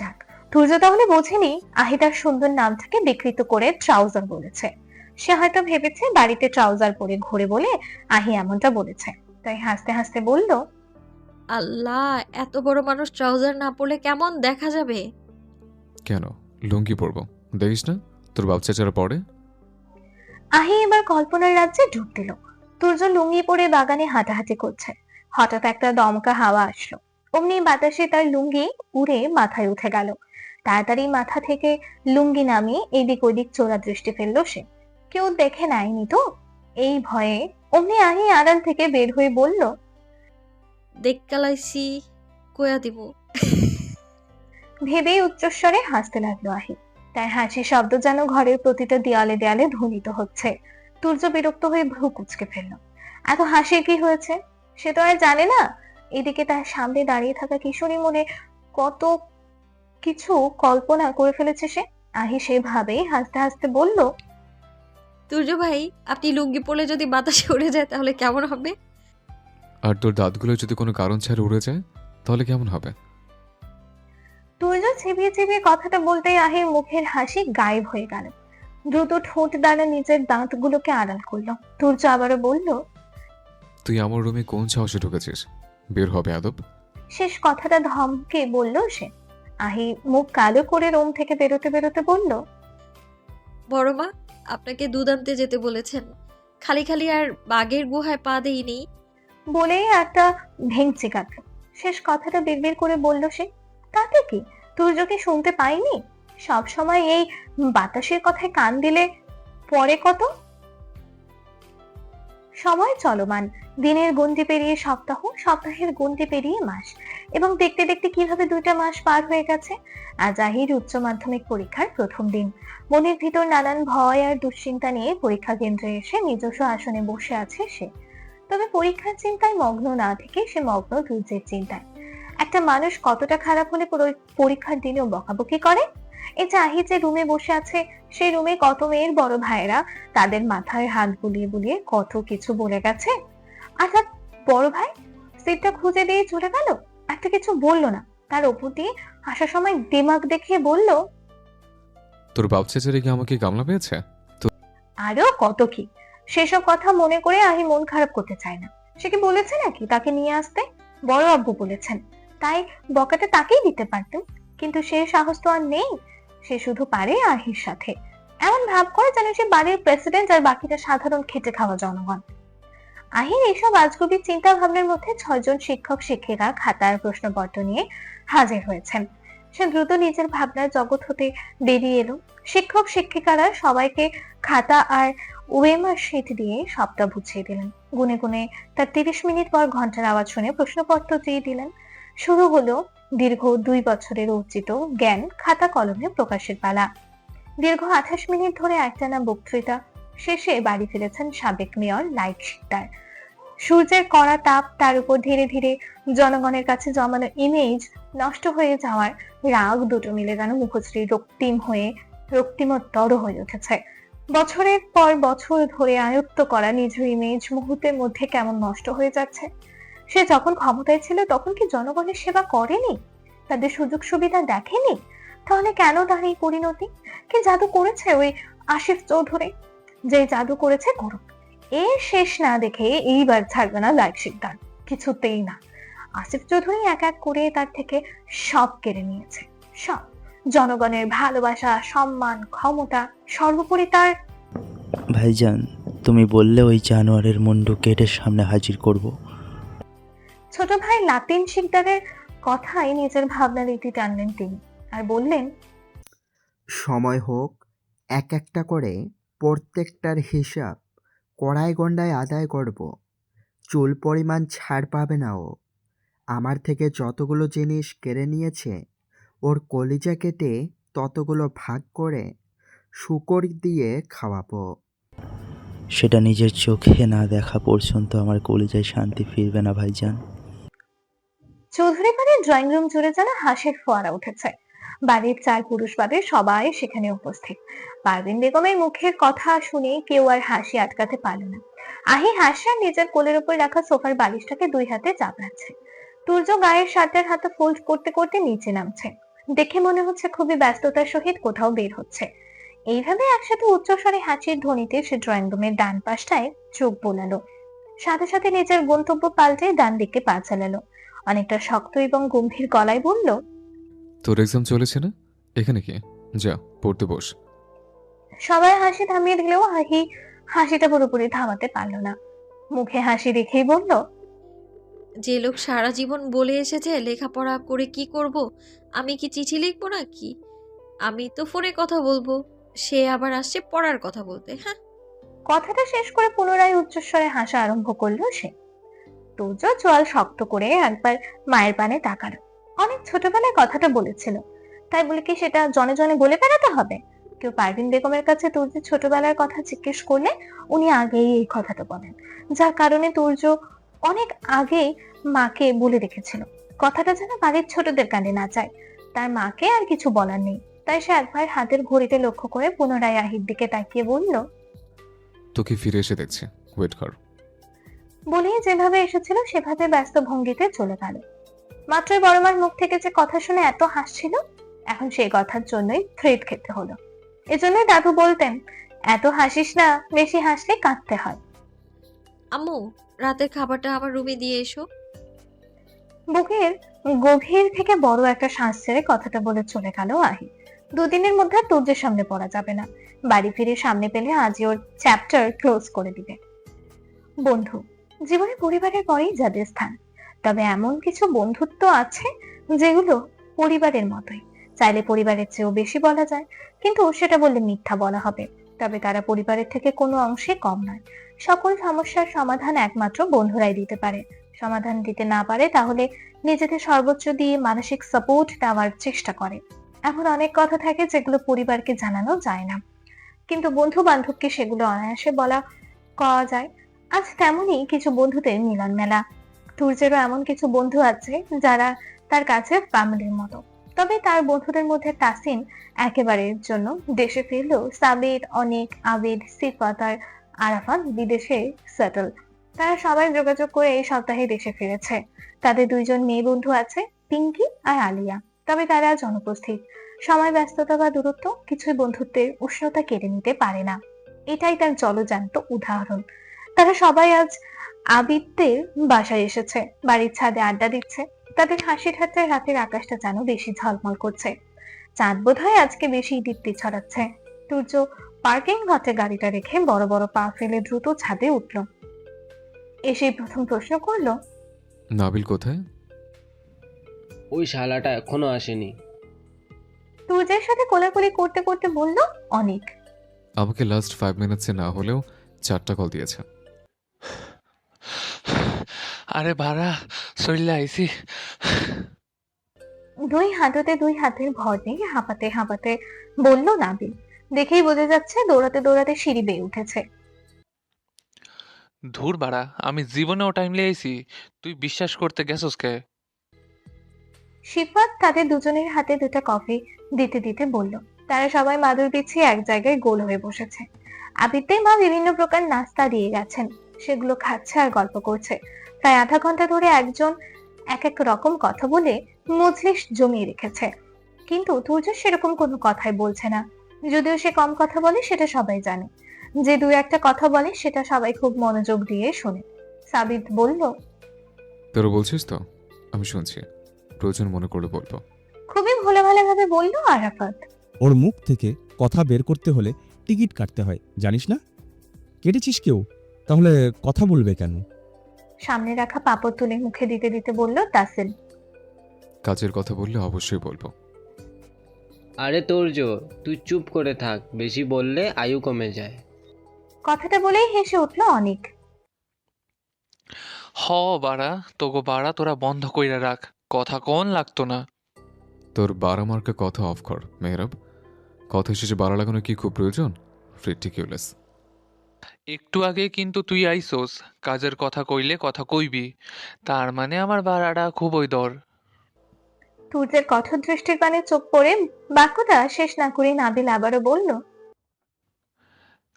যাক, তুর্য তাহলে বোঝেনি আহি তার সুন্দর নামটাকে বিকৃত করে ট্রাউজার বলেছে। সে হয়তো ভেবেছে বাড়িতে ট্রাউজার পরে ঘোরে বলে আহি এমনটা বলেছে, তাই হাসতে হাসতে বলল, আল্লাহ, এত বড় মানুষ ট্রাউজার না পরলে কেমন দেখা যাবে? কেন, লুঙ্গি পরবো, দেখিস না তোর বাপ চাচারা পরে। আহি এবার কল্পনার রাজ্যে ঢুক দিল। তুর্য লুঙ্গি পরে বাগানে হাঁটাহাঁটি করছে। হঠাৎ একটা দমকা হাওয়া আসলো, অমনি বাতাসে তার লুঙ্গি উড়ে মাথায় উঠে গেল। তাড়াতাড়ি মাথা থেকে লুঙ্গি নামিয়ে এদিক ওদিক চোরা দৃষ্টি ফেললো সে। কেউ দেখে নেয়নি তো? এই ভয়ে অমনি আহি আড়াল থেকে বের হয়ে বলল, দেখ কালাইছি, কয়া দিব। ভেবেই উচ্চস্বরে হাসতে লাগলো আহি। তার হাসির শব্দ যেন ঘরের প্রতিটা দেয়ালে দেয়ালে ধ্বনিত হচ্ছে। তুর্য বিরক্ত হয়ে ভ্রু কুঁচকে ফেলল। এত হাসির কি হয়েছে সে তো আর জানে না। এদিকে তার সামনে দাঁড়িয়ে থাকা কিশোরী মনে কত কিছু কল্পনা করে ফেলেছে সে। আহি সেভাবেই হাসতে হাসতে বলল, তুর্য ভাই, আপনি লুঙ্গি পরলে যদি বাতাসে উড়ে যায় তাহলে কেমন হবে? আর তোর দাঁতগুলো যদি কোনো কারণ ছাড়া উড়ে যায় তাহলে কেমন হবে? তুর্য চিবিয়ে চিবিয়ে কথাটা বলতেই আহির মুখের হাসি গায়েব হয়ে গেল। দ্রুত ঠোঁট দ্বারা নিজের দাঁতগুলোকে আড়াল করলো। তুর্য আবারও বলল, তুই আমার রুমে কোন সাহসে ঢুকেছিস? বের হবে আদব। শেষ কথাটা ধমকে বলল সে। আহি মুখ কালো করে রুম থেকে বেরোতে বেরোতে বলল, বড় মা, আপনাকে দুধ আনতে যেতে বলেছেন, খালি খালি আর বাঘের গুহায় পা দেইনি। বলেই একটা ভেঙচি কাটলো। শেষ কথাটা বিড়বিড় করে বলল সে। তাতে কি, তুর্য কি শুনতে পাইনি? সব সময় এই বাতাসের কথায় কান দিলে পরে কত। সময় চলমান, দিনের গন্ডি পেরিয়ে সপ্তাহ, সপ্তাহের গন্ডি পেরিয়ে মাস, এবং দেখতে দেখতে কিভাবে 2টা মাস পার হয়ে গেছে। আজ আহির উচ্চ মাধ্যমিক পরীক্ষার প্রথম দিন। মনের ভিতর নানান ভয় আর দুশ্চিন্তা নিয়ে পরীক্ষা কেন্দ্রে এসে নিজস্ব আসনে বসে আছে সে। তবে পরীক্ষার চিন্তায় মগ্ন না থেকে সে মগ্ন তুর্যের চিন্তায়। একটা মানুষ কতটা খারাপ হলে পরীক্ষার দিনেও বকাবকি করে। এই যে আহি যে রুমে বসে আছে, সেই রুমে কত মেয়ের বড় ভাইয়েরা তাদের মাথায় হাত বুলিয়ে বুলিয়ে কত কিছু বলে গেছে। আর তার বড় ভাই সিটটা খুঁজে দিয়ে চলে গেল, একটা কিছু বললো না। তার ওপর দিয়ে আসার সময় দিমাগ দেখিয়ে বলল, তোর বাপ চাচারা কি আমাকে গামলা পেয়েছে? আরো কত কি। সেসব কথা মনে করে আহি মন খারাপ করতে চায় না। সে কি বলেছে নাকি তাকে নিয়ে আসতে? বড় আব্বু বলেছেন, তাই বকাটা তাকেই দিতে পারতেন, কিন্তু সে সাহস তো আর নেই। সে শুধু পারে আহির সাথে এমন ভাব করে যেন সে বাড়ির প্রেসিডেন্ট আর বাকিটা সাধারণ খেটে খাওয়া জনগণ। আহির এইসব আজগুবি চিন্তা ভাবনার মধ্যে 6 জন শিক্ষক শিক্ষিকা খাতার প্রশ্নপত্র নিয়ে হাজির হয়েছেন। সে দ্রুত নিজের ভাবনার জগৎ হতে বেরিয়ে এলো। শিক্ষক শিক্ষিকারা সবাইকে খাতা আর ওয়েমার শিট দিয়ে সবটা বুঝিয়ে দিলেন। গুনে গুনে তার 30 মিনিট পর ঘন্টার আওয়াজ শুনে প্রশ্নপত্র দিয়ে দিলেন। শুরু হলো দীর্ঘ 2 বছরের অর্জিত জ্ঞান খাতা কলমে প্রকাশের পালা। দীর্ঘ 28 মিনিট ধরে একটানা বক্তৃতা শেষে বাড়ি ফিরেছেন সাবেক মেয়র লাইক শিকদার। সূর্যের কড়া তাপ, তার উপর ধীরে ধীরে জনগণের কাছে জমানো ইমেজ নষ্ট হয়ে যাওয়ার রাগ, দুটো মিলে যেন মুখশ্রী রক্তিমতর হয়ে উঠেছে। বছরের পর বছর ধরে আয়ত্ত করা নিজের ইমেজ মুহূর্তের মধ্যে কেমন নষ্ট হয়ে যাচ্ছে। সে যখন ক্ষমতায় ছিল তখন কি জনগণের সেবা করেনি? তাদের সুযোগ সুবিধা দেখেনি? তাহলে কেন তার এই পরিণতি? কি জাদু করেছে ওই আসিফ চৌধুরী? যে জাদু করেছে করুক, এর শেষ না দেখে এইবার ছাড়বে না লাইক শিকদার, কিছুতেই না। আসিফ চৌধুরী এক এক করে তার থেকে সব কেড়ে নিয়েছে, সব। জনগণের ভালোবাসা, সম্মান, ক্ষমতা, সর্বোপরি তার। ভাইজান, তুমি বললে ওই জানোয়ারের মুন্ডু কেটে সামনে হাজির করব। ছোট ভাই লাতিন শিকদারের কথাই নিজের ভাবনার ইতি টানলেন তিনি আর বললেন, সময় হোক, এক একটা করে প্রত্যেকটার হিসাব কড়াই গন্ডায় আদায় করব। চুল পরিমাণ ছাড় পাবে না ও। আমার থেকে যতগুলো জিনিস কেড়ে নিয়েছে, ওর কলিজা কেটে ততগুলো ভাগ করে শূকর দিয়ে খাওয়াবো। সেটা নিজের চোখে না দেখা পর্যন্ত আমার কলিজায় শান্তি ফিরবে না ভাইজান। চৌধুরী বাড়ির ড্রয়িং রুম জুড়ে যেন হাসির ফোয়ারা উঠেছে। বাড়ির 4 পুরুষ বাদে সবাই সেখানে উপস্থিত। পারভিন বেগমের মুখের কথা শুনে কেউ আর হাসি আটকাতে পারল না। আহি হাসি নিজের কোলের উপর রাখা সোফার বালিশটাকে 2 হাতে চাপড়াচ্ছে। তুর্য গায়ের শার্টের হাতে ফোল্ড করতে করতে নিচে নামছে। দেখে মনে হচ্ছে খুবই ব্যস্ততার সহিত কোথাও বের হচ্ছে। এইভাবে একসাথে উচ্চস্বরে হাসির ধ্বনিতে সে ড্রয়িং রুমের ডান পাশটায় চোখ বোলালো, সাথে সাথে নিজের গন্তব্য পাল্টে ডান দিকে পা চালালো। অনেকটা শক্ত এবং গম্ভীর গলায় বলল, তোর এক্সাম চলেছে না? এখানে কি? যা পড়তে বস। সবাই হাসি থামিয়ে দিলেও হাসিটা পুরোপুরি থামাতে পারলো না। মুখে হাসি রেখেই বলল, যে লোক সারা জীবন বলে এসেছে লেখাপড়া করে কি করব, আমি কি চিঠি লিখবো নাকি? আমি তো ফোনে কথা বলবো, সে আবার আসছে পড়ার কথা বলতে। হ্যাঁ, কথাটা শেষ করে পুনরায় উচ্চস্বরে হাসা আরম্ভ করলো সে। তুর্য চোয়াল শক্ত করে একবার মায়ের পানে তাকালো। অনেক ছোটবেলায় কথাটা বলেছিল, তাই বলে কি সেটা জনে জনে বলে বেড়াতে হবে? কেউ পারভিন বেগমের কাছে তুর্যের ছোটবেলার কথা জিজ্ঞেস করলে উনি আগেই এই কথাটা বলেন, যার কারণে তুর্য অনেক আগেই মাকে বলে রেখেছিল কথাটা যেন বাড়ির ছোটদের কানে না যায়। তার মাকে আর কিছু বলার নেই, তাই সে একবার হাতের ঘড়িতে লক্ষ্য করে পুনরায় আহির দিকে তাকিয়ে বলল, তোকে ফিরে এসে দেখছি, ওয়েট কর। বলেই যেভাবে এসেছিল সেভাবে ব্যস্ত ভঙ্গিতে চলে গেল। মাত্রই বড়মার মুখ থেকে যে কথা শুনে এত হাসছিল, এখন সেই কথার জন্যই থ্রেট খেতে হলো। এজন্যই দাদু বলতেন, এত হাসিস না, বেশি হাসলে কাঁদতে হয়। আম্মু, রাতের খাবারটা আমার রুমে দিয়ে এসো। বুকের গভীর থেকে বড় একটা শ্বাস ছেড়ে কথাটা বলে চলে গেল আহি। দুদিনের মধ্যে আর তুর্যের সামনে পড়া যাবে না। বাড়ি ফিরে সামনে পেলে আজই ওর চ্যাপ্টার ক্লোজ করে দিবে। বন্ধু জীবনে পরিবারের পরেই যাদের স্থান, তবে এমন কিছু বন্ধুত্ব আছে যেগুলো পরিবারের মতোই, চাইলে পরিবারের চেয়েও বেশি বলা যায়, কিন্তু সেটা বললে মিথ্যা বলা হবে। তবে তারা পরিবারের থেকে কোনো অংশে কম নয়। সকল সমস্যার সমাধান একমাত্র বন্ধুরাই দিতে পারে। সমাধান দিতে না পারে তাহলে নিজেদের সর্বোচ্চ দিয়ে মানসিক সাপোর্ট দেওয়ার চেষ্টা করে। এমন অনেক কথা থাকে যেগুলো পরিবারকে জানানো যায় না, কিন্তু বন্ধু বান্ধবকে সেগুলো অনায়াসে বলা করা যায়। আজ তেমনই কিছু বন্ধুদের মিলন মেলা। তুর্যেরও এমন কিছু বন্ধু আছে যারা তার কাছে ফ্যামিলির মতো। তবে তার বন্ধুদের মধ্যে তাসিন একেবারের জন্য দেশে ফিরলেও সাবির, অনিক, আবিদ, সিফাত আর আরাফাত বিদেশে সেটেল। তারা সবাই যোগাযোগ করে এই সপ্তাহে দেশে ফিরেছে। তাদের দুইজন মেয়ে বন্ধু আছে, পিঙ্কি আর আলিয়া, তবে তারা আজ অনুপস্থিত। সময় ব্যস্ততা বা দূরত্ব কিছুই বন্ধুত্বের উষ্ণতা কেড়ে নিতে পারে না। এটাই তার জলজান্ত উদাহরণ। তারা সবাই আজ আবিদদের বাসায় এসেছে, বাড়ির ছাদে আড্ডা দিচ্ছে। তাদের হাসি ঠাট্টায় রাতের আকাশটা যেন বেশি ঝলমল করছে। চাঁদ বোধহয় আজকে বেশি দীপ্তি ছড়াচ্ছে। সূর্য পার্কিং লটে গাড়িটা রেখে বড় বড় পা ফেলে দ্রুত ছাদে উঠল। এসে প্রথম প্রশ্ন করলো, নাবিল কোথায়? ওই শালাটা এখনো আসেনি। সূর্যের সাথে কোলাকুলি করতে করতে বলল অনেক। আমাকে লাস্ট 5 মিনিটসে না হলেও 4টা কল দিয়েছে। আরে ভাড়া চলে আইছি। দুই হাতের ভর নিয়ে হাঁপাতে হাঁপাতে বলল নাবিল। দেখেই বোঝা যাচ্ছে দৌড়াতে দৌড়াতে সিঁড়ি বেয়ে উঠেছে। ধুর বাড়া, আমি জীবনেও টাইম লেগেছি, তুই বিশ্বাস করতে গেছস কে? সিফাত তাদের দুজনের হাতে দুটা কফি দিতে দিতে বলল। তারা সবাই মাদুর বিছিয়ে এক জায়গায় গোল হয়ে বসেছে। আবিদের মা বিভিন্ন প্রকার নাস্তা দিয়ে গেছেন, সেগুলো খাচ্ছে আর গল্প করছে। প্রায় আধা ঘন্টা ধরে একজন এক এক রকম কথা বলে মজলিস জমিয়ে রেখেছে, কিন্তু তুর্য সেরকম কোনো কথাই বলছে না। যদিও সে কম কথা বলে সেটা সবাই জানে, যে দুই একটা কথা বলে সেটা সবাই খুব মনোযোগ দিয়ে শোনে। সাবিত বলল, তোরা বলছিস তো? আমি শুনছি, প্রয়োজন মনে করলে বলবো। খুবই ভোলে ভালে ভাবে বলল আরাফাত। ওর মুখ থেকে কথা বের করতে হলে টিকিট কাটতে হয়, জানিস না? কেটেছিস কেউ? তাহলে কথা বলবে কেন? সামনে রাখা পাপড় তুলে মুখে দিতে দিতে বলল তাসিন। কাজের কথা বললে অবশ্যই বলবো। আরে তোর্য, তুই চুপ করে থাক, বেশি বললে আয়ু কমে যায়। কথাটা বলেই হেসে উঠল অনেক। হ বাড়া, তোগো বাড়া তোরা বন্ধ কইরা রাখ, কথা কোন লাগতো না। তোর 12 মার্কে কথা অফ কর মেহরাব। কথা শেষে 12 লাগানো কি খুব প্রয়োজন? রিডিকিউলাস। একটু আগে কিন্তু তুই আইসোস, কাজের কথা কইলে কথা কইবি, তার মানে আমার বাড়াটা খুবই দর। তুর্যের কঠোর দৃষ্টির পানে চোখ পড়ে বাক্যটা শেষ না করে নাবিল আবারও বলল,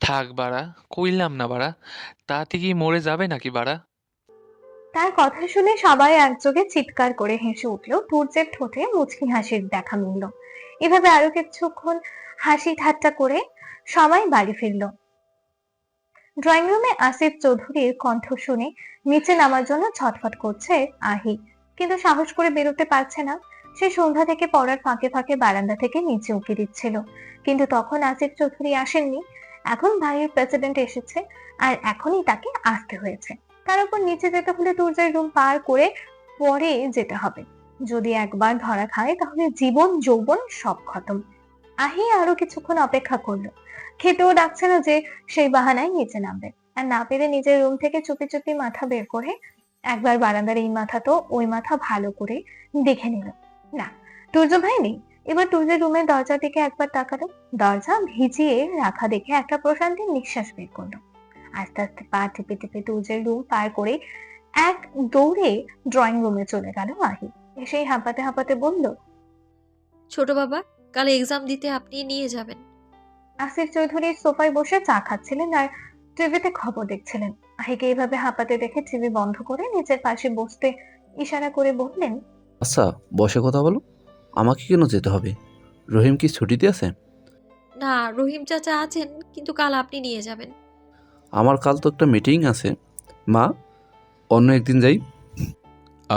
থাক বাড়া, কইলাম না বাড়া, তাতে কি মরে যাবে নাকি বাড়া? তার কথা শুনে সবাই একযোগে চিৎকার করে হেসে উঠল। তুর্যের ঠোঁটে মুচকি হাসির দেখা মিলল। এভাবে আরো কিছুক্ষণ হাসি ঠাট্টা করে সবাই বাড়ি ফিরল। ড্রয়িং রুমে আসিফ চৌধুরীর কণ্ঠ শুনে নিচে নামার জন্য ছটফট করছে আহি, কিন্তু সাহস করে বেরোতে পারছে না। সে সন্ধ্যা থেকে পড়ার ফাঁকে ফাঁকে বারান্দা থেকে নিচে উঁকি দিচ্ছিল, কিন্তু তখন আসিফ চৌধুরী আসেননি। এখন ভাইয়ের প্রেসিডেন্ট এসেছে আর এখনই তাকে আসতে হয়েছে। তার উপর নিচে যেতে হলে তুর্যের রুম পার করে পরে যেতে হবে। যদি একবার ধরা খায় তাহলে জীবন যৌবন সব খতম। আহি আরো কিছুক্ষণ অপেক্ষা করলো। খেতেও ডাকছে না যে সেই বাহানায় নিচে নামবে, আর না পেরে নিজের রুম থেকে চুপি চুপি মাথা বের করে একবার বারান্দার এই মাথা তো ওই মাথা ভালো করে দেখে নিল। না, তুর্য ভাই নেই। এবার তুর্যের রুমের দরজার দিকে একবার তাকালো। দরজা ভিজিয়ে রাখা দেখে একটা প্রশান্তির নিঃশ্বাস বের করলো। আস্তে আস্তে পা টিপে টিপে তুর্যের রুম পার করে এক দৌড়ে ড্রয়িং রুমে চলে গেল আহি। এসেই হাঁপাতে হাঁপাতে বলল, ছোট বাবা, কাল এক্সাম দিতে আপনি নিয়ে যাবেন। আসিফ চৌধুরী সোফায় বসে চা খাচ্ছিলেন আর টিভিতে খবর দেখছিলেন। আহিকে এইভাবে হাঁপাতে দেখে টিভি বন্ধ করে নিজের পাশে বসতে ইশারা করে বললেন, আচ্ছা বসে কথা বলো, আমাকে কেন যেতে হবে? রহিম কি ছুটিতে আছে? না, রহিম চাচা আছেন, কিন্তু কাল আপনি নিয়ে যাবেন। আমার কাল তো একটা মিটিং আছে মা, অন্য একদিন যাই।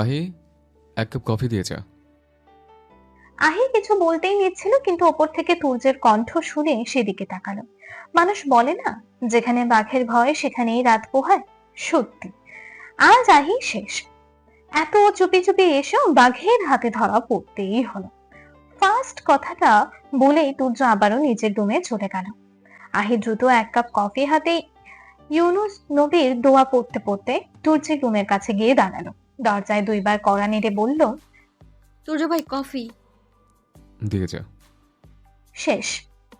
আহি, এক কাপ কফি দিয়ে যা। আহি কিছু বলতেই নিচ্ছিল, কিন্তু ওপর থেকে তুর্যের কণ্ঠ শুনে সেদিকে তাকালো। মানুষ বলে না, যেখানে বাঘের ভয় সেখানেই রাত পোহায়। সত্যি আজ আহি শেষ। এত চুপি চুপি এসেও বাঘের হাতে ধরা পড়তেই হলো। ফার্স্ট কথাটা বলেই তুর্য আবারও নিজের রুমে চলে গেল। আহি দ্রুত এক কাপ কফি হাতে ইউনুস নবীর দোয়া পড়তে পড়তে তুর্যের রুমের কাছে গিয়ে দাঁড়ালো। দরজায় দুইবার কড়া নেড়ে বলল, তুর্য ভাই কফি দিয়ে যা। শেষ।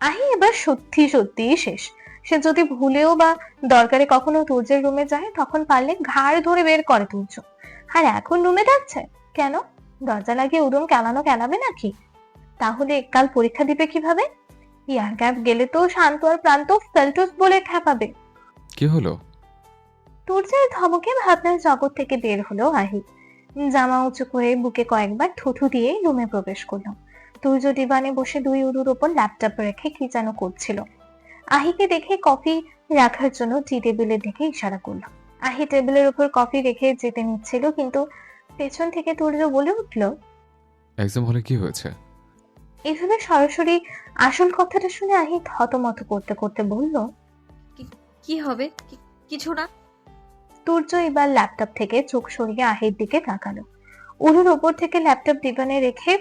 আহি এবার সত্যি সত্যি শেষ। সে যদি ভুলেও বা দরকারে কখনো তুর্যের রুমে যায়, তখন পারলে ঘাড় ধরে বের করে তুর্য। আর এখন রুমে ডাকছে কেন? দরজা লাগিয়ে উড়ুম কেলাবে নাকি? তাহলে কাল পরীক্ষা দিবে কিভাবে? ইয়ার গ্যাপ গেলে তো শান্ত আর প্রান্ত ফেলটুস বলে খ্যাপাবে। কি হলো? তুর্যের ধমকে ভাবনার জগৎ থেকে বের হলো আহি। জামা উঁচু করে বুকে কয়েকবার থুথু দিয়ে রুমে প্রবেশ করলো। তুর্য ডিভানে বসে দুই উরুর ওপর ল্যাপটপ রেখে কি যেন করছিল। আহিকে দেখে কফি রাখার জন্য টি টেবিলের দিকে ইশারা করলো। আহি টেবিলের উপর কফি রেখে যেতে নিচ্ছিল, কিন্তু পেছন থেকে তুর্য বলে উঠল, এক্সাম হলে কি হয়েছে? এভাবে সরাসরি আসল কথাটা শুনে আহি থতমত করতে করতে বলল, কি হবে? কিছু না। তুর্য এবার ল্যাপটপ থেকে চোখ সরিয়ে আহির দিকে তাকালো। উরুর ওপর থেকে ল্যাপটপ ডিভানে রেখে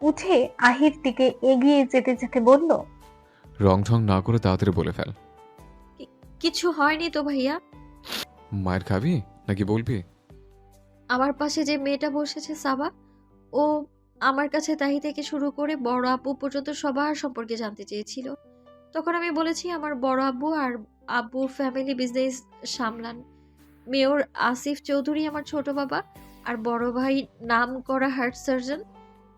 উঠে আহির দিকে এগিয়ে যেতে যেতে বলল, রং ঢং না করে তাড়াতাড়ি বলে ফেল। কিছু হয়নি তো ভাইয়া। মায়ের খাবি নাকি বলবি? আমার পাশে যে মেয়েটা বসেছে সাবা, ও আমার কাছে তাহি থেকে শুরু করে বড় আপু পর্যন্ত সবার সম্পর্কে জানতে চেয়েছিল। তখন আমি বলেছি আমার বড় আব্বু আর আব্বুর ফ্যামিলি বিজনেস সামলান। মেয়র আসিফ চৌধুরী আমার ছোট বাবা, আর বড় ভাই নাম করা হার্ট সার্জন।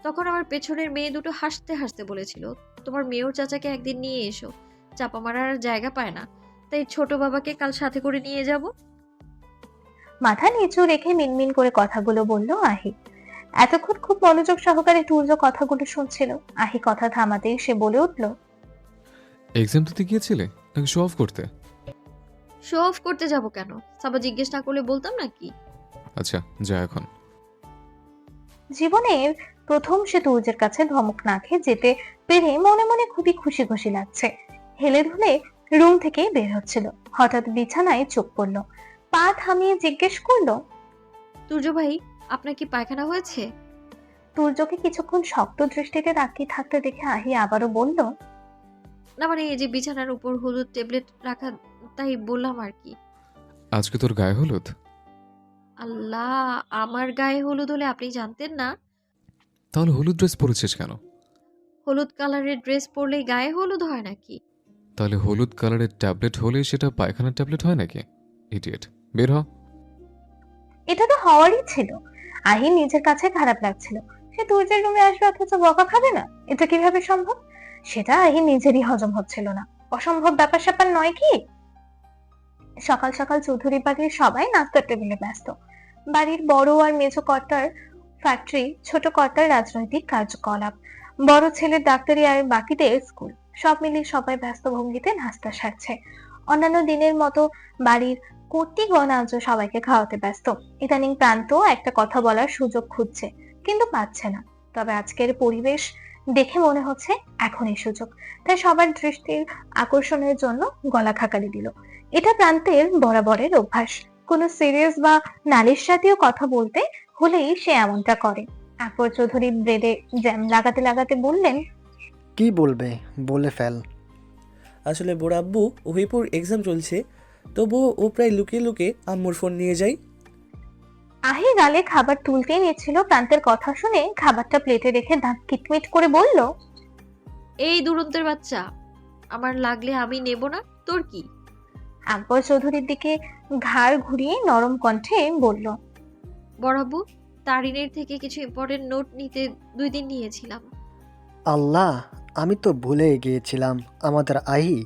তখন আমার পেছনের মেয়ে দুটো হাসতে হাসতে বলেছিল, তোমার মেয়র চাচাকে একদিন নিয়ে এসো, চাপা মারার জায়গা পায় না, তাই ছোট বাবাকে কাল সাথে করে নিয়ে যাব। মাথা নিচু রেখে মিনমিন করে কথাগুলো বলল আহি। এতক্ষণ খুব মনোযোগ সহকারে তুর্য কথাগুলো শুনছিল। আহি কথা থামাতেই সে বলে উঠল, এক্সাম দিতে গিয়েছিলে নাকি শো অফ করতে? শো অফ করতে যাব কেন? সাবা জিজ্ঞেস না করলে বলতাম নাকি? আচ্ছা যা এখন। জীবনের প্রথম সে তুর্যের কাছে ধমক না খেয়ে যেতে পেরে মনে মনে খুবই খুশি খুশি লাগছে। হেলে ধুলে রুম থেকে বের হচ্ছিল, হঠাৎ বিছানায় চোখ পড়ল। পা থামিয়ে জিজ্ঞেস করলো, তুর্য ভাই, আপনার কি পায়খানা হয়েছে? তুর্যকে কিছুক্ষণ শক্ত দৃষ্টিতে তাকিয়ে থাকতে দেখে আহি আবারও বলল, না মানে এই যে বিছানার উপর হলুদ ট্যাবলেট রাখা, তাই বললাম আর কি। আজকে তোর গায়ে হলুদ? আল্লাহ, আমার গায়ে হলুদ হলে আপনি জানতেন না? তাহলে হলুদ ড্রেস পরেছিস কেন? হলুদ কালারের ড্রেস পরলে গায়ে হলুদ হয় নাকি? তাহলে হলুদ কালারের ট্যাবলেট হলে সেটা পায়খানার ট্যাবলেট হয় নাকি? ইডিয়েট, বের হ। এটা তো হওয়ারই ছিল। আহি নিজের কাছে খারাপ লাগছিল। সে তুর্যের রুমে আসবে অথচ বকা খাবে না, এটা কিভাবে সম্ভব? সেটা আহি নিজেরই হজম হচ্ছিল না। অসম্ভব ব্যাপার স্যাপার নয় কি? সকাল সকাল চৌধুরী বাড়ির সবাই নাস্তার টেবিলে ব্যস্ত। বাড়ির বড় আর মেজো কর্তার ফ্যাক্টরি, ছোট কর্তার রাজনৈতিক কার্যকলাপ, বড় ছেলের ডাক্তারি আর বাকিদের স্কুল, সব মিলিয়ে সবাই ব্যস্ত ভঙ্গিতে নাস্তা সারছে। অন্যান্য দিনের মতো বাড়ির কর্ত্রীগণ আজও সবাইকে খাওয়াতে ব্যস্ত। ইদানিং প্রান্ত একটা কথা বলার সুযোগ খুঁজছে, কিন্তু পাচ্ছে না। তবে আজকের পরিবেশ দেখে মনে হচ্ছে এখনই সুযোগ, তাই সবার দৃষ্টির আকর্ষণের জন্য গলা খাকারি দিল। এটা প্রান্তের বরাবরের অভ্যাস। কোনো সিরিয়াস বা নালিশ জাতীয় কথা বলতে হলেই সে এমনটা করে। আকবর চৌধুরী ব্রেডে জ্যাম লাগাতে লাগাতে বললেন, কি বলবে বলে ফেল। আসলে বোর আব্বু ওহিপুর এক্সাম চলছে, তবুও ও প্রায় লুকিয়ে লুকিয়ে আম্মুর ফোন নিয়ে যায়। আহি গালে খাবার তুলতেই নিচ্ছিল, প্রান্তের কথা শুনে খাবারটা প্লেটে রেখে দাঁত কিটমিট করে বলল, এই দুরন্তের বাচ্চা, আমার লাগলে আমি নেব না, তোর কি? আকবর চৌধুরীর দিকে ঘাড় ঘুরিয়ে নরম কণ্ঠে বলল, বড়াবু, তারিনের থেকে কিছু ইম্পর্টেন্ট নোট নিতে 2 দিন নিয়েছিলাম। আল্লাহ, আমি তো ভুলে গিয়েছিলাম আমাদের আহি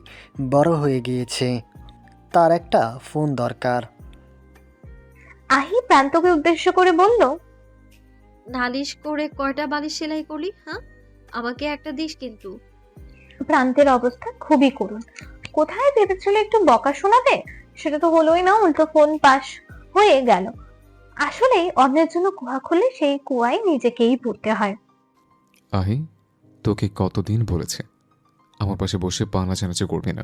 বড় হয়ে গিয়েছে, তার একটা ফোন দরকার। আহি প্রান্তকে উদ্দেশ্য করে বলল, নালিশ করে কয়টা বালিশ সেলাই করলি? হ্যাঁ, আমাকে একটা দিস কিন্তু। প্রান্তের অবস্থা খুবই করুণ। কোথায় ভেবেছিল একটু বকা শোনাবে, সেটা তো হলোই না, উল্টো ফোন পাস হয়ে গেল। আসলে অন্যের জন্য কুয়া খুলে সেই কুয়ায় নিজেকেই পড়তে হয়। আহি, তোকে কতদিন বলেছে আমার পাশে বসে পা নাচানাচি করবি না?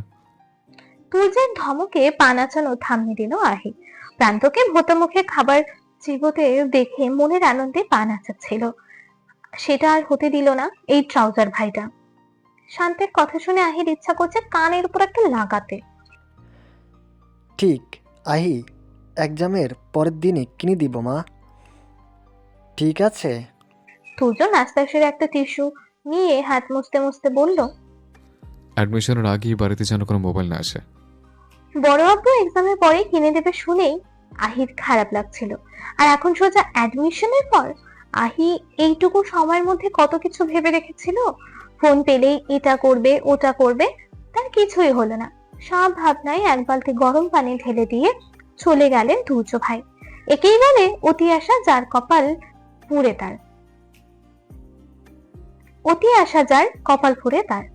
তুর্যের ধমকে পা নাচানো থামিয়ে দিল আহি। প্রান্তকে ভোতা মুখে খাবার চিবোতে দেখে মনের আনন্দে পা নাচাচ্ছিল। সেটা আর হতে দিল না এই ট্রাউজার ভাইটা। শান্তের কথা শুনে আহির ইচ্ছা করছে কানের উপর একটা লাগাতে। ঠিক, আহি এক্সামের পরের দিনে কিনে দিব মা। ঠিক আছে। তুর্য নাস্তা সেরে একটা টিস্যু নিয়ে হাত মুছতে মুছতে বলল, অ্যাডমিশনের আগেই বাড়িতে যেন কোনো মোবাইল না আসে। বড় আব্বু এক্সামের পরে কিনে দেবে শুনেই আহির খারাপ লাগছিল। আর এখন সোজা অ্যাডমিশনের পর? আহি এইটুকু সময়ের মধ্যে কত কিছু ভেবে রেখেছিল। ফোন পেলেই এটা করবে ওটা করবে, তার কিছুই হলো না। সব ভাবনায় এক বালতি গরম পানি ঢেলে দিয়ে চলে গেলেন তুর্য ভাই। একেই বলে অতি আশা যার কপাল পুড়ে তার। অতি আশা যার কপাল পুড়ে তার।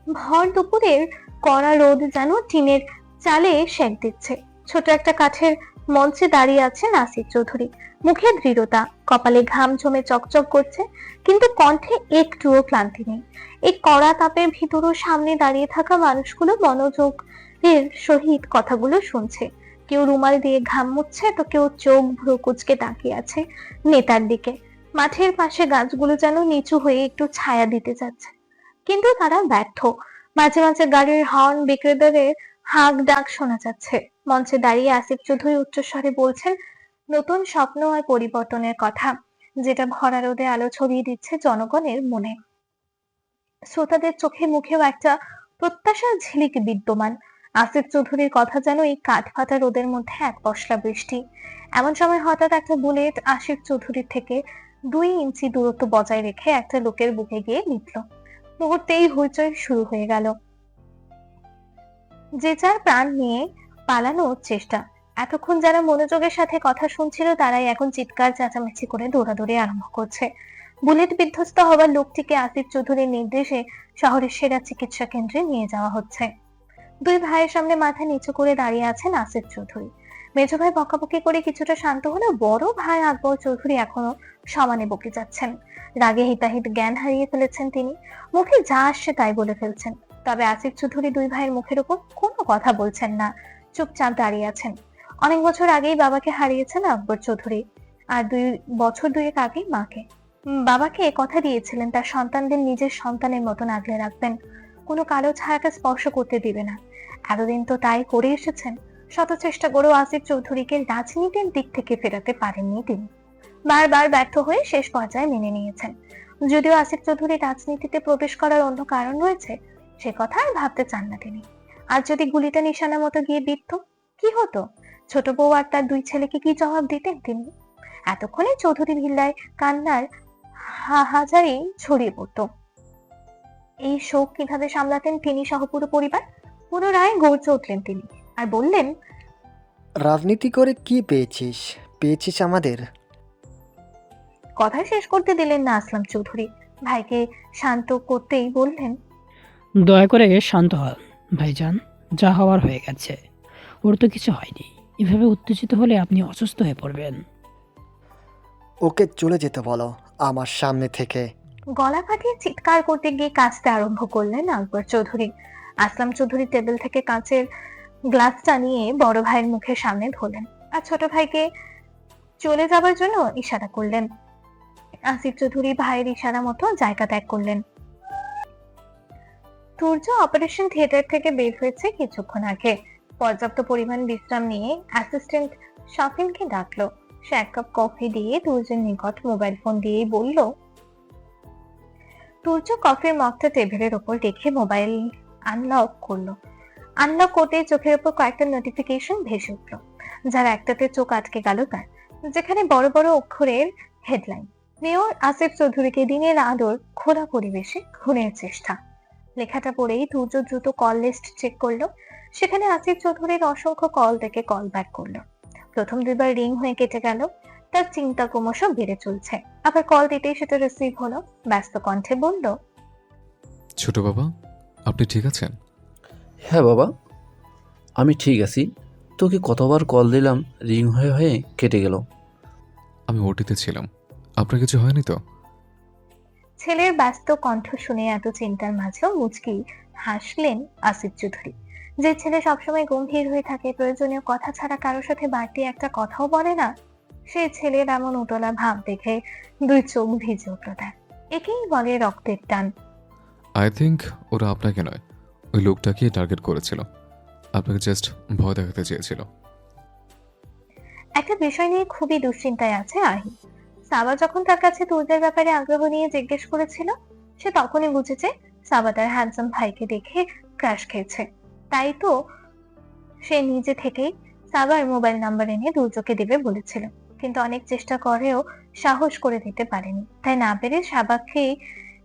ভর দুপুরের কড়া রোদ যেন টিনের চালে সেঁক দিচ্ছে। ছোট একটা কাঠের মঞ্চে দাঁড়িয়ে আছেন আসিফ চৌধুরী। মুখে দৃঢ়তা, কপালে ঘাম জমে চকচক করছে, কিন্তু কণ্ঠে একটুও ক্লান্তি নেই। এই কড়া তাপের ভিতরও সামনে দাঁড়িয়ে থাকা মানুষগুলো মনোযোগের সহিত কথাগুলো শুনছে। কেউ রুমাল দিয়ে ঘাম মুছছে, তো কেউ চোখ ভ্রু কুঁচকে তাকিয়ে আছে নেতার দিকে। মাঠের পাশে গাছগুলো যেন নিচু হয়ে একটু ছায়া দিতে যাচ্ছে, কিন্তু তারা ব্যর্থ। মাঝে মাঝে গাড়ির হর্ন, বিক্রেতাদের হাঁক ডাক শোনা যাচ্ছে। মঞ্চে দাঁড়িয়ে আসিফ চৌধুরী উচ্চস্বরে বলছেন নতুন স্বপ্ন আর পরিবর্তনের কথা, যেটা ভরা রোদে আলো ছড়িয়ে দিচ্ছে জনগণের মনে। শ্রোতাদের চোখে মুখেও একটা প্রত্যাশার ঝিলিক বিদ্যমান। আসিফ চৌধুরীর কথা যেন এই কাঠ ফাটা রোদের মধ্যে এক পশলা বৃষ্টি। এমন সময় হঠাৎ একটা বুলেট আসিফ চৌধুরীর থেকে 2 ইঞ্চি দূরত্ব বজায় রেখে একটা লোকের বুকে গিয়ে বিঁধল। মুহূর্তেই হইচই শুরু হয়ে গেল। যে যার প্রাণ নিয়ে পালানোর চেষ্টা। এতক্ষণ যারা মনোযোগের সাথে কথা শুনছিল তারাই এখন চিৎকার চেঁচামেচি করে দৌড়াদৌড়ি আরম্ভ করছে। বুলেট বিধ্বস্ত হওয়ার লোকটিকে আসিফ চৌধুরীর নির্দেশে শহরের সেরা চিকিৎসা কেন্দ্রে নিয়ে যাওয়া হচ্ছে। 2 ভাইয়ের সামনে মাথা নিচু করে দাঁড়িয়ে আছেন আসিফ চৌধুরী। মেজো ভাই বকাবকি করে কিছুটা শান্ত হলেও বড় ভাই আকবর চৌধুরী এখনো সমানে বকে যাচ্ছেন। রাগে হিতাহিত জ্ঞান হারিয়ে ফেলেছেন তিনি। মুখে যা আসছে তাই বলে ফেলছেন। তবে আসিফ চৌধুরী 2 ভাইয়ের মুখের উপর কোনো কথা বলছেন না, চুপচাপ দাঁড়িয়ে আছেন। অনেক বছর আগেই বাবাকে হারিয়েছেন আকবর চৌধুরী, আর 2 বছর 2 আগেই মাকে। বাবাকে কথা দিয়েছিলেন তার সন্তানদের নিজের সন্তানের মতন আগলে রাখবেন, কোনো কালো ছায়াকে স্পর্শ করতে দিবে না। এতদিন তো তাই করে এসেছেন। শত চেষ্টা করেও আসিফ চৌধুরীকে রাজনীতির দিক থেকে ফেরাতে পারেননি তিনি। বারবার ব্যর্থ হয়ে শেষ পর্যায়ে মেনে নিয়েছেন। যদিও আসিফ চৌধুরী রাজনীতিতে প্রবেশ করার অন্য কারণ রয়েছে, সে কথা আর ভাবতে চান না তিনি। আর যদি গুলিটা নিশানা মতো গিয়ে বিঁধত, কি হতো? ছোট বউ আর তার 2 ছেলেকে কি জবাব দিতেন তিনি? এতক্ষণে চৌধুরী ভিল্লায় কান্নার হাজারি ছড়িয়ে পড়তো। এই শোক কিভাবে সামলাতেন তিনি সহ পুরো পরিবার? পুনরায় গর্জে উঠলেন তিনি আর বললেন, রাজনীতি করে কি পেয়েছিস? পেয়েছিস আমাদের? কথা শেষ করতে দিলেন না আসলাম চৌধুরী। ভাইকে শান্ত করতেই বললেন, দয়া করে শান্ত হন ভাইজান, যা হওয়ার হয়ে গেছে, ওর তো কিছু হয়নি। এভাবে উত্তেজিত হলে আপনি অসুস্থ হয়ে পড়বেন। ওকে চলে যেতে বলো আমার সামনে থেকে। গলা ফাটিয়ে চিৎকার করতে গিয়ে কাঁচতে আরম্ভ করলেন আকবর চৌধুরী। আসলাম চৌধুরী টেবিল থেকে কাঁচের গ্লাসটা নিয়ে বড় ভাইয়ের মুখের সামনে ধরলেন আর ছোট ভাইকে চলে যাবার জন্য ইশারা করলেন। আসিফ চৌধুরী ভাইয়ের ইশারা মতো জায়গা ত্যাগ করলেন। সূর্য অপারেশন থিয়েটার থেকে বের হয়েছে কিছুক্ষণ আগে। পর্যাপ্ত পরিমাণ বিশ্রাম নিয়ে অ্যাসিস্ট্যান্ট শাফিনকে ডাকলো। সে এক কাপ কফি দিয়ে তুর্যের নিকট মোবাইল ফোন দিয়েই বলল। তুর্য কফির মগটা টেবিলের ওপর রেখে মোবাইল আনলক করলো। আনলক করতে চোখের উপর কয়েকটা নোটিফিকেশন ভেসে উঠলো, যার একটাতে চোখ আটকে গেল তার, যেখানে বড় বড় অক্ষরের হেডলাইন, মেয়র আসিফ চৌধুরীকে দিনের আলোর খোলা পরিবেশে খুনের চেষ্টা। লেখাটা পড়েই তুর্য দ্রুত কল লিস্ট চেক করলো। সেখানে আসিফ চৌধুরীর অসংখ্য কল থেকে কল ব্যাক করলো। প্রথম দুইবার রিং হয়ে কেটে গেল। তার চিন্তা ক্রমশ বেড়ে চলছে। আবার কল দিতেই সেটা রিসিভ হলো। ব্যস্ত কণ্ঠে বলল, ছোট বাবা, আপনি ঠিক আছেন? হ্যাঁ বাবা, আমি ঠিক আছি। তোকে কতবার কল দিলাম, রিং হয়ে হয়ে কেটে গেল। আমি ওটিতে ছিলাম, আপনার কিছু হয়নি তো? ছেলের ব্যস্ত কণ্ঠ শুনে এত চিন্তার মাঝেও মুচকি হাসলেন আসিফ চৌধুরী। যে ছেলে সবসময় গম্ভীর হয়ে থাকে, প্রয়োজনীয় কথা ছাড়া কারোর সাথে বাড়তি একটা কথাও বলে না, সেই ছেলের এমন উতলা ভাব দেখে দুই চোখ ভিজে উঠল তার। একেই বলে রক্তের টান। আই থিঙ্ক ওরা আপনাকে নয়, ওই লোকটাকে টার্গেট করেছিল। আপনাকে জাস্ট ভয় দেখাতে চেয়েছিল। একটা বিষয় নিয়ে খুবই দুশ্চিন্তায় আছে আহি। সাবা যখন তার কাছে তুর্যের ব্যাপারে আগ্রহ নিয়ে জিজ্ঞেস করেছিল, সে তখনই বুঝেছে সাবা তার হ্যান্ডসাম ভাইকে দেখে ক্রাশ খেয়েছে। তাই তো সে নিজে থেকেই সাবার মোবাইল নাম্বার এনে দুর্যোগকে দেবে বলেছিল, কিন্তু অনেক চেষ্টা করেও সাহস করে দিতে পারেনি। তাই না পেরে সাবাকে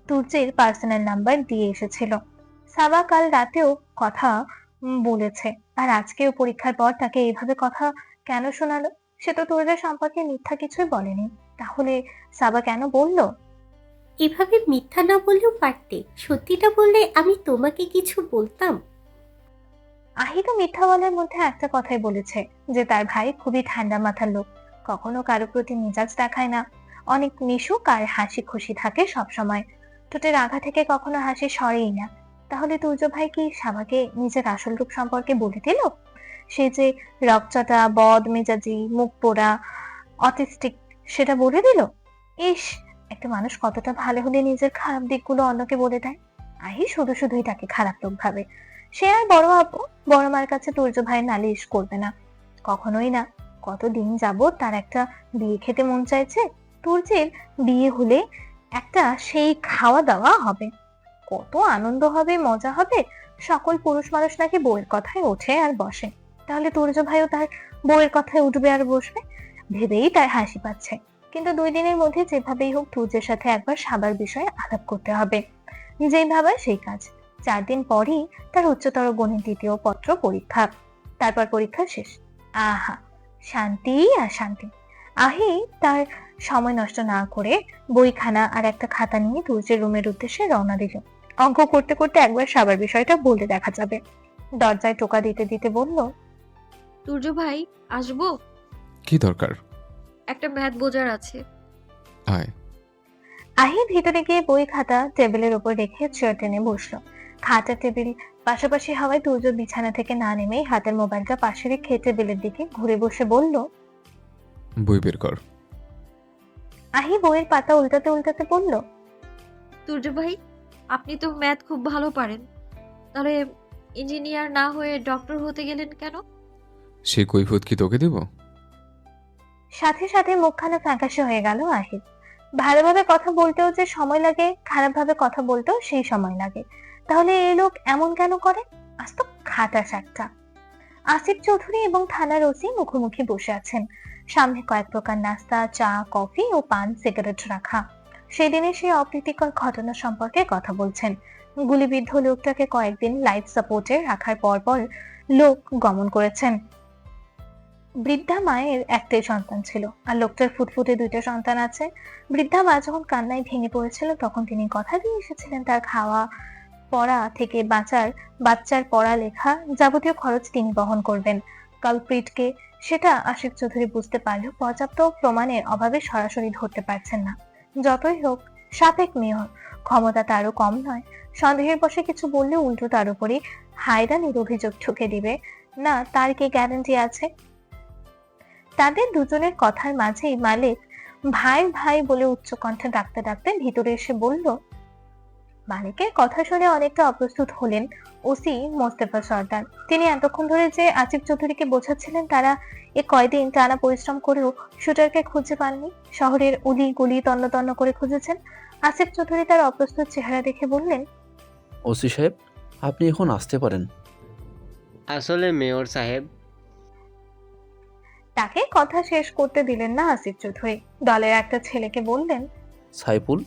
তুর্যের পার্সোনাল নাম্বার দিয়ে এসেছিল। সাবা কাল রাতেও কথা বলেছে, আর আজকেও পরীক্ষার পর তাকে এইভাবে কথা কেন শোনালো? সে তো তুর্যের সম্পর্কে মিথ্যা কিছুই বলেনি, তাহলে সাবা কেন বললো? এভাবে মিথ্যা না বললেও পারতে, সত্যিটা বললে আমি তোমাকে কিছু বলতাম। আহি তো মিথ্যা বলার মধ্যে একটা কথাই বলেছে, যে তার ভাই খুবই ঠান্ডা মাথার লোক, কখনো কারো প্রতি মেজাজ দেখায় না, অনেক মিশুক আর হাসি খুশি থাকে সব সময়, ঠোঁটের আগা থেকে কখনো হাসি সরেই না। তাহলে তুর্য ভাই কি সাবাকে নিজের আসল রূপ সম্পর্কে বলে দিল? সে যে রকচটা, বদ মেজাজি, মুখ পোড়া, অটিস্টিক, সেটা বলে দিল? ইস, একটা মানুষ কতটা ভালো হলে নিজের খারাপ দিকগুলো অন্যকে বলে দেয়। আহি শুধু শুধুই তাকে খারাপ লোক ভাবে। সে আর বড় আপু, বড় মার কাছে তুর্য ভাই নালিশ করবে না, কখনোই না। কতদিন যাবত তার একটা বিয়ে খেতে মন চাইছে। তুর্যের বিয়ে হলে একটা সেই খাওয়া দাওয়া হবে, কত আনন্দ হবে, মজা হবে। সকল পুরুষ মানুষ নাকি বউয়ের কথায় ওঠে আর বসে, তাহলে তুর্য ভাইও তার বউয়ের কথায় উঠবে আর বসবে, ভেবেই তার হাসি পাচ্ছে। কিন্তু 2 দিনের মধ্যে যেভাবেই হোক তুর্যের সাথে একবার সাবার বিষয়ে আলাপ করতে হবে। যেই ভাবা সেই কাজ। 4 দিন পরই তার উচ্চতর গণিত 2য় পত্র পরীক্ষা। তারপর পরীক্ষা শেষ। আহা, শান্তি আর শান্তি। আহি তার সময় নষ্ট না করে বইখানা আর একটা খাতা নিয়ে তুর্যের রুমের উদ্দেশ্যে রওনা দিল। অঙ্ক করতে করতে একবার সাবার বিষয়টা বলে দেখা যাবে। দরজায় টোকা দিতে দিতে বলল, তুর্য ভাই, আসবো? কি দরকার? একটা ম্যাথ বোঝার আছে। আয়। আহি ভিতরে গিয়ে বই খাতা টেবিলের উপর রেখে চেয়ার টেনে বসলো। খাতা টেবিল পাশাপাশি হওয়ায় তুর্য বিছানা থেকে না নেমেই হাতের মোবাইলটা পাশে রেখে টেবিলের দিকে ঘুরে বসে বলল, বই বের কর। আহি বইয়ের পাতা উল্টাতে উল্টাতে বলল, তুর্য ভাই, আপনি তো ম্যাথ খুব ভালো পারেন, তাহলে ইঞ্জিনিয়ার না হয়ে ডক্টর হতে গেলেন কেন? সে কৈফিয়ত কি তোকে দেব? সাথে সাথে মুখখানা ফ্যাকাশে হয়ে গেল আহির। ভালোভাবে কথা বলতেও যে সময় লাগে, খারাপ ভাবে কথা বলতেও সেই সময় লাগে। তাহলে এই লোক এমন কেন করে? আজ তো খাটাস একটা। আসিফ চৌধুরী এবং থানার ওসি মুখোমুখি বসে আছেন। সামনে কয়েক প্রকার নাস্তা, চা, কফি ও পান সিগারেট রাখা। সেদিনে সেই অপ্রীতিকর ঘটনা সম্পর্কে কথা বলছেন। গুলিবিদ্ধ লোকটাকে কয়েকদিন লাইফ সাপোর্টে রাখার পর লোক গমন করেছেন। বৃদ্ধা মায়ের একটাই সন্তান ছিল আর লোকটার ফুটফুটে 2টা সন্তান আছে। বৃদ্ধা মা যখন কান্নায় ভেঙে পড়েছিল তখন তিনি কথা দিয়ে এসেছিলেন তার খাওয়া পড়া থেকে বাচ্চার পড়ালেখা যাবতীয় খরচ তিনি বহন করবেন। কালপ্রিটকে সেটা আশিক চৌধুরী বুঝতে পারলেও পর্যাপ্ত প্রমাণের অভাবে সরাসরি ধরতে পারছেন না। যতই হোক সাপেক মেয়র, ক্ষমতা তারও কম নয়। সন্দেহের বশে কিছু বললে উল্টো তার উপরে হায়রানির অভিযোগ ঠুকে দিবে না, তার কি গ্যারান্টি আছে? তাদের দুজনের কথার মাঝেই মালিক ভাই ভাই বলে উচ্চ কণ্ঠে ডাকতে ডাকতে ভিতরে এসে বলল। মালিকের কথা শুনে অনেকটা অপ্রস্তুত হলেন ওসি মোস্তফা সর্দার। তিনি এতক্ষণ ধরে যে আসিফ চৌধুরীকে বোঝাচ্ছিলেন তারা এ কয়দিন টানা পরিশ্রম করেও শুটারকে খুঁজে পাননি। শহরের উলি গুলি তন্ন তন্ন করে খুঁজেছেন। আসিফ চৌধুরী তার অপ্রস্তুত চেহারা দেখে বললেন, ওসি সাহেব, আপনি এখন আসতে পারেন। আসলে মেয়র সাহেব, তাকে কথা শেষ করতে দিলেন না আসিফ চৌধুরী। দলের একটা ছেলেকে বললেন, সাইফুল,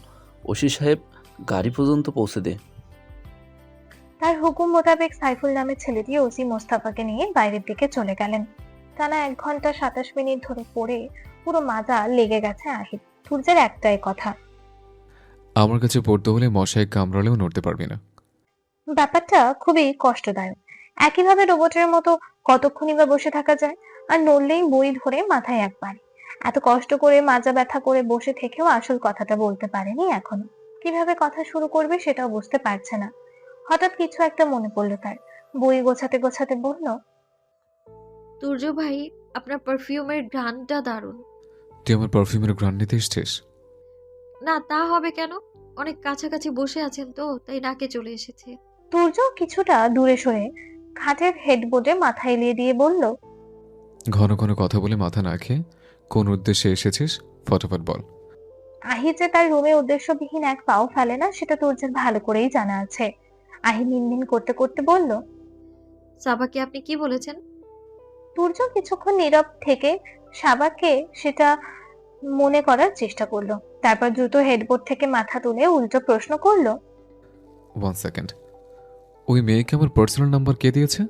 ওসি সাহেব গাড়ি পর্যন্ত পৌঁছে দে। তার হুকুম মোতাবেক সাইফুল নামের ছেলেটি ওসি মোস্তফাকে নিয়ে বাইরের দিকে চলে গেলেন। টানা 1 ঘন্টা 27 মিনিট ধরে পড়ে পুরো মাজা লেগে গেছে আহির। সূর্যের একটাই কথা, আমার কাছে পড়তে হলে মশায় কামড়ালেও নড়তে পারবি না। ব্যাপারটা খুবই কষ্টদায়ক। একইভাবে রোবটের মতো কতক্ষণই বা বসে থাকা যায়? আর নড়লেই বই ধরে মাথায় একবার। এত কষ্ট করে মাজা ব্যথা করে বসে থেকেও আসল কথাটা বলতে পারেনি এখনো। কিভাবে কথা শুরু করবে সেটাও বুঝতে পারছে না। হঠাৎ কিছু একটা মনে পড়লো তার। বই গোছাতে গোছাতে বলল, তুর্য ভাই, আপনার পারফিউমের ঘ্রাণটা দারুণ। তুই আমার পারফিউমের ঘ্রাণ নিতে এসছিস? না, তা হবে কেন? অনেক কাছাকাছি বসে আছেন তো, তাই নাকে চলে এসেছে। তুর্য কিছুটা দূরে সরে খাটের হেডবোর্ডে মাথা এলিয়ে দিয়ে বলল, ঘন ঘন কথা বলে মাথা না খেয়ে কোন উদ্দেশ্যে এসেছিস ফটাফট বল। আহি যে তার রুমে উদ্দেশ্যবিহীন এক পাও ফেলে না সেটা তুর্যের ভালো করেই জানা আছে। আহি মিনমিন করতে করতে বলল, সাবাকে আপনি কি বলেছেন? তুর্য কিছুক্ষণ নীরব থেকে সাবাকে সেটা মনে করার চেষ্টা করলো। তারপর দ্রুত হেডবোর্ড থেকে মাথা তুলে উল্টো প্রশ্ন করলো, 1 সেকেন্ড, ওই মেয়েকে আমার পার্সোনাল নাম্বার কে দিয়েছে?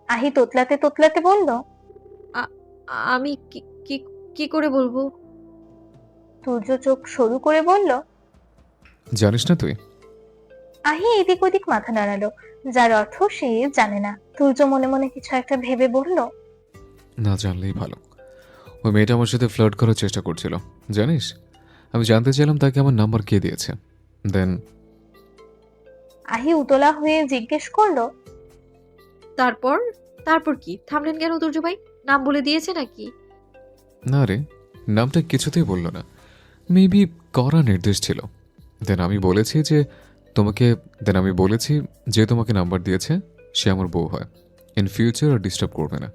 আহি তোতলাতে তোতলাতে বলল, আমি কি করে বলবো? তুর্য চোখ সরু করে বলল, জানিস না তুই? আহি এদিক ওদিক মাথা নাড়ালো, যার অর্থ সে জানে না। তুর্য মনে মনে কিছু একটা ভেবে বলল, না জানলেই ভালো। ওই মেয়েটা আমার সাথে ফ্লার্ট করার চেষ্টা করছিল, জানিস? আমি জানতে চাইলাম তাকে আমার নাম্বার কে দিয়েছে। দেন আহি উতলা হয়ে জিজ্ঞেস করলো, তারপর কি? থামলেন কেন তুর্য ভাই? নাম বলে দিয়েছে নাকি? না রে, নামটা কিছুতেই বললো না। মেবি করা নির্দেশ ছিল। দেন আমি বলেছি যে তোমাকে নাম্বার দিয়েছে সে আমার বউ হয়। ইন ফিউচার আর ডিস্টার্ব করবে না।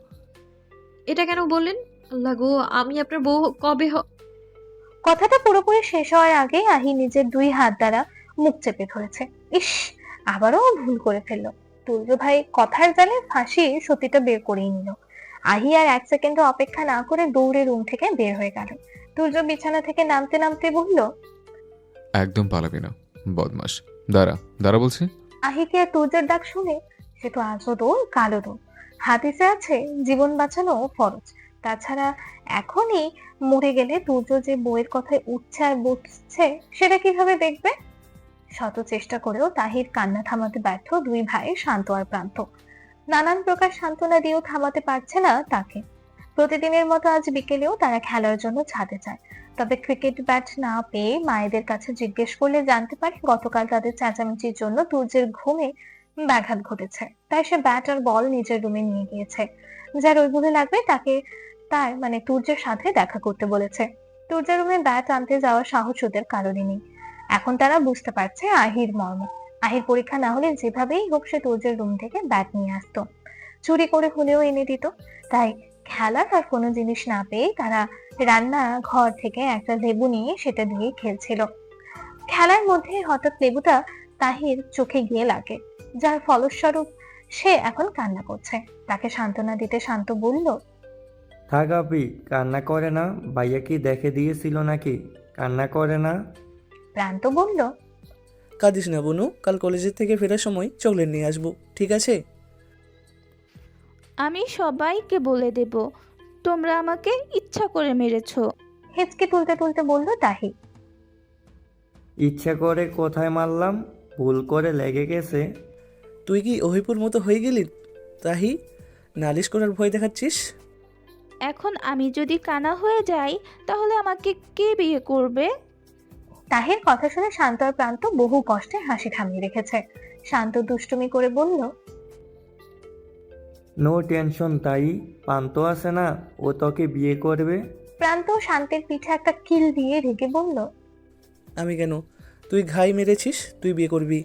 এটা কেন বললেন? আল্লাহ গো, আমি আপনার বউ কবে কথাটা পুরোপুরি শেষ হওয়ার আগে আহি নিজের 2 হাত দ্বারা মুখ চেপে ধরেছে। ইস, আবারও ভুল করে ফেললো। তুর্য ভাই কথার জালে ফাঁসি সত্যিটা বের করেই নিল। আহি আর 1 সেকেন্ড অপেক্ষা না করে দৌড়ে রুম থেকে বের হয়ে গেল। তুর্য বিছানা থেকে নামতে নামতে বলল, একদম পালাবি না, বদমাস। দাঁড়া বলছি। আহি কি আর তুর্যের ডাক শুনে? সে তো আজও দোল কালো দোল। হাদিসে আছে জীবন বাঁচানো ফরজ। তাছাড়া এখনই মরে গেলে তুর্য যে বইয়ের কথায় উঠছে আর বসছে সেটা কিভাবে দেখবে? শত চেষ্টা করেও তাহির কান্না থামাতে ব্যর্থ 2 ভাই শান্ত আর প্রান্ত। নানান প্রকার সান্ত্বনা দিয়েও থামাতে পারছে না তাকে। প্রতিদিনের মতো আজ বিকেলেও তারা খেলার জন্য ছাদে যায়। তবে ক্রিকেট ব্যাট না পেয়ে মায়েদের কাছে জিজ্ঞেস করলে জানতে পারে গতকাল তাদের চেঁচামেচির জন্য তুর্যের ঘুমে ব্যাঘাত ঘটেছে। তাই সে ব্যাট আর বল নিজের রুমে নিয়ে গিয়েছে। যার ওইগুলো লাগবে তাকে তার মানে তুর্যের সাথে দেখা করতে বলেছে। তুর্যের রুমে ব্যাট আনতে যাওয়ার সাহস ওদের কারোরই নেই। এখন তারা বুঝতে পারছে আহির মর্ম। আহির পরীক্ষা না হলে যেভাবেই হোক সে তুর্যের রুম থেকে ব্যাট নিয়ে আসতো, চুরি করে হলেও এনে দিত। তাই খেলার আর কোনো জিনিস না পেয়ে তারা রান্না ঘর থেকে একটা লেবু নিয়ে সেটা দিয়ে খেলছিল। খেলার মধ্যে হঠাৎ লেবুটা তাহির চোখে গিয়ে লাগে, যার ফলস্বরূপ সে এখন কান্না করছে। তাকে সান্ত্বনা দিতে শান্ত বলল, থাক আপি, কান্না করে না। ভাইয়া কি দেখে দিয়েছিল নাকি? কান্না করে না। প্রান্ত বলল, কাঁদিস না বনু, কাল কলেজের থেকে ফেরার সময় চকলেট নিয়ে আসবো, ঠিক আছে? আমি সবাইকে বলে দেব তোমরা আমাকে ইচ্ছা করে মেরেছো। হেঁচকি তুলতে তুলতে বলল তাহি। ইচ্ছা করে কোথায় মারলাম? ভুল করে লেগে গেছে। তুই কি অহিপুর মতো হয়ে গেলি তাহি? নালিশ করার ভয় দেখাচ্ছিস? এখন আমি যদি কানা হয়ে যাই তাহলে আমাকে কে বিয়ে করবে? তাহির কথা শুনে শান্ত আর প্রান্ত বহু কষ্টে হাসি থামিয়ে রেখেছে। শান্ত দুষ্টুমি করে বলল, নো টেনশন তাই, পান্ত আছে না, ও তোকে বিয়ে করবে। প্রান্ত শান্তের পিঠে একটা কিল দিয়ে রেগে বলল, আমি কেন? তুই ঘাই মেরেছিস, তুই বিয়ে করবি।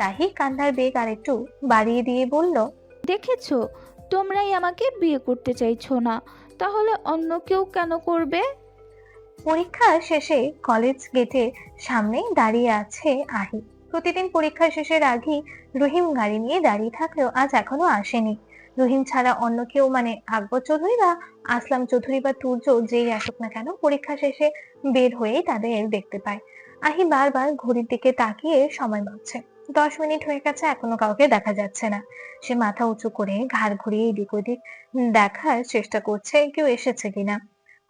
তাহি কান্নার বেগ আরেকটু বাড়িয়ে দিয়ে বলল, দেখেছো, তোমরাই আমাকে বিয়ে করতে চাইছো না, তাহলে অন্য কেউ কেন করবে? পরীক্ষা শেষে কলেজ গেটের সামনে দাঁড়িয়ে আছে আহি। প্রতিদিন পরীক্ষা শেষের আগেই রহিম গাড়ি নিয়ে দাঁড়িয়ে থাকলেও আজ এখনো আসেনি। রহিম ছাড়া অন্য কেউ, মানে আকবর চৌধুরী বা আসলাম চৌধুরী বা তুর্য যেই আসুক না কেন, পরীক্ষা শেষে বের হয়েই তাদের দেখতে পায়। আহি বারবার ঘড়ির দিকে তাকিয়ে সময় মাপছে। 10 মিনিট হয়ে গেছে, এখনো কাউকে দেখা যাচ্ছে না। সে মাথা উঁচু করে ঘাড় ঘুরিয়ে এদিক ওদিক দেখার চেষ্টা করছে কেউ এসেছে কিনা।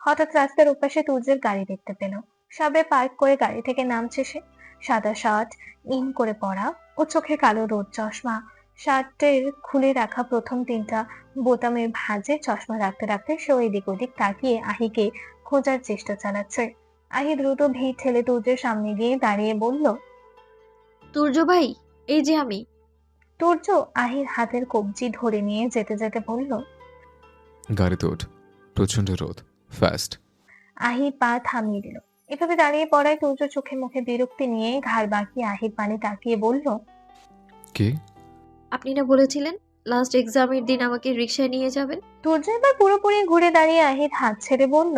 হঠাৎ রাস্তার ওপাশে তুর্যের গাড়ি দেখতে পেল। সবে পার্ক করে গাড়ি থেকে নামছে সে। সাদা শার্ট ইন করে পরা ও চোখে কালো রোদ চশমা। শার্টের খুলে রাখা প্রথম 3টা বোতামের ভাঁজে চশমা রাখতে রাখতে সে এদিক ওদিক তাকিয়ে আহিকে খোঁজার চেষ্টা চালাচ্ছে। আহি দ্রুত ভিড় ঠেলে তুর্যের সামনে গিয়ে দাঁড়িয়ে বলল, তুর্য ভাই, এই যে আমি। তুর্য আহির হাতের কবজি ধরে নিয়ে যেতে যেতে বলল, গাড়িতে ওঠ, প্রচণ্ড রোদ, ফাস্ট। আহি পা থামিয়ে দিল। এভাবে দাঁড়িয়ে পড়ায় তুর্য চোখে মুখে বিরক্তি নিয়ে ঘাড় বাঁকিয়ে আহির পানে তাকিয়ে বলল, কি? আপনি না বলেছিলেন লাস্ট এক্সামের দিন আমাকে রিকশায় নিয়ে যাবেন? তুর্য এবার পুরোপুরি ঘুরে দাঁড়িয়ে আহির হাত ছেড়ে বলল,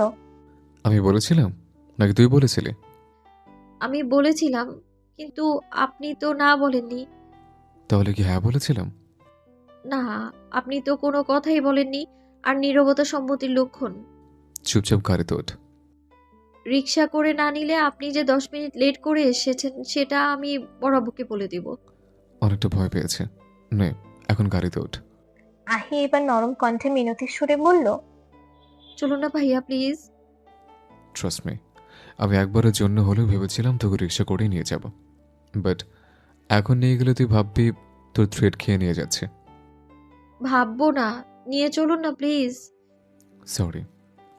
আমি বলেছিলাম নাকি তুই বলেছিলি? আমি বলেছিলাম, কিন্তু আপনি তো না বলেননি। তাহলে কি হ্যাঁ বলেছিলাম? না, আপনি তো কোনো কথাই বলেননি। আর নীরবতা সম্মতির লক্ষণ। চুপচাপ গাড়িতে ওঠ। রিকশা করে না নিলে আপনি যে 10 মিনিট লেট করে এসেছেন সেটা আমি বড় আব্বুকে বলে দিব। অনেকটা ভয় পেয়েছে, নে এখন গাড়িতে ওঠ। আহি এবার নরম কণ্ঠে মিনতির সুরে বলল, চলুন না ভাইয়া প্লিজ। ট্রাস্ট মি, আমি একবারের জন্য হলেও ভেবেছিলাম তোকে রিক্সা করে নিয়ে যাব, বাট এখন নিয়ে গেলে তুই ভাববি তোর থ্রেড খেয়ে নিয়ে যাচ্ছে। ভাববো না, নিয়ে চলুন না প্লিজ। সরি,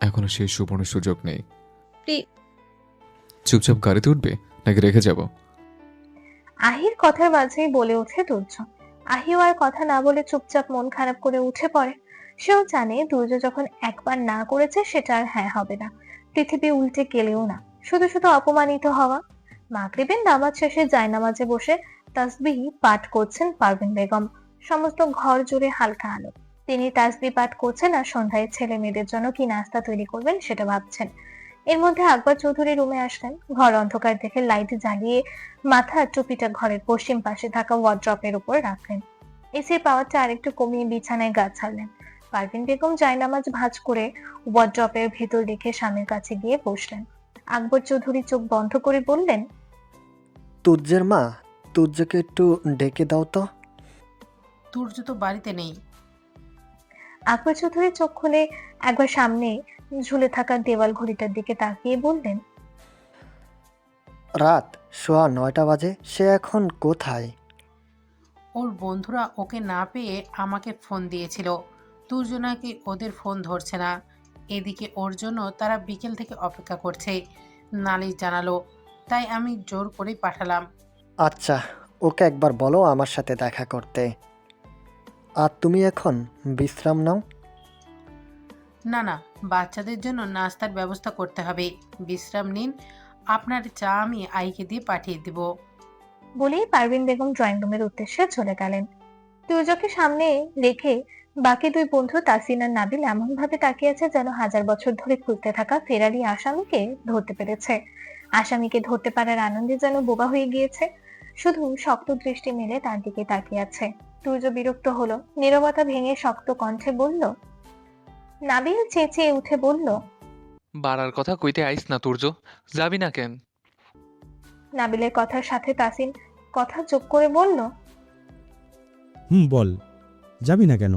এখনো সেই সুবর্ণ সুযোগ নেই। প্লিজ। চুপচাপ গাড়িতে উঠবে নাকি রেখে যাব? আহির কথার মাঝেই বলে ওঠে তুর্য। আহিও আর কথা না বলে চুপচাপ মন খারাপ করে উঠে পড়ে। সেও জানে তুর্য যখন একবার না করেছে সেটা আর হ্যাঁ হবে না, পৃথিবী উল্টে গেলেও না, শুধু শুধু অপমানিত হওয়া। মাগরিবের নামাজ শেষে জায়নামাজে বসে তাসবিহ পাঠ করছেন পারভিন বেগম। সমস্ত ঘর জুড়ে হালকা আলো। তিনি তাসবিহ পাঠ করছেন আর সন্ধ্যায় ছেলে মেয়েদের জন্য কি নাস্তা তৈরি করবেন সেটা ভাবছেন। এর মধ্যে আকবর চৌধুরী রুমে আসলেন। ঘর অন্ধকার দেখে লাইট জ্বালিয়ে মাথার টুপিটা ঘরের পশ্চিম পাশে থাকা ওয়ার্ড্রপের উপর রাখলেন। এসির পাওয়ারটা আরেকটু কমিয়ে বিছানায় গা ছাড়লেন। পারভিন বেগম জায়নামাজ ভাঁজ করে ওয়ার্ড্রপের ভেতর রেখে স্বামীর কাছে গিয়ে বসলেন। আকবর চৌধুরী চোখ বন্ধ করে বললেন, তুর্যের মা, তুর্যকে একটু ডেকে দাও তো। তুর্য তো বাড়িতে নেই। আকবর চৌধুরী চোখ খুলে একবার সামনে ঝুলে থাকা দেওয়াল ঘড়িটার দিকে তাকিয়ে বললেন, রাত 9:15 বাজে, সে এখন কোথায়? ওর বন্ধুরা ওকে না পেয়ে আমাকে ফোন দিয়েছিল। তুর্য নাকি ওদের ফোন ধরছে না। এদিকে ওর জন্য তারা বিকেল থেকে অপেক্ষা করছে। নালিশ জানালো, তাই আমি জোর করেই পাঠালাম। আচ্ছা, ওকে একবার বলো আমার সাথে দেখা করতে। আর তুমি এখন বিশ্রাম নাও। না না, বাচ্চাদের জন্য নাস্তার ব্যবস্থা করতে হবে। বিশ্রাম নিন, আপনার চা আমি আইকে দিয়ে পাঠিয়ে দেব। বলেই পারভিন বেগম ড্রয়িং রুমের উদ্দেশ্যে চলে গেলেন। তুর্যকে সামনে রেখে বাকি দুই বন্ধু তাসিন আর নাবিল এমন ভাবে তাকিয়ে আছে যেন 1000 বছর ধরে খুঁজতে থাকা ফেরারি আসামিকে ধরতে পেরেছে। আসামিকে ধরতে পারার আনন্দে যেন বোবা হয়ে গিয়েছে, শুধু শক্ত দৃষ্টি মেলে তার দিকে তাকিয়ে আছে। তুর্য বিরক্ত হলো, নীরবতা ভেঙে শক্ত কণ্ঠে বলল। নাবিল চেঁচিয়ে উঠে বলল, বাড়ার কথা কইতে আইস না তুর্য, যাবি না কেন? নাবিলের কথার সাথে তাসিন কথা যোগ করে বলল, বল, যাবি না কেন?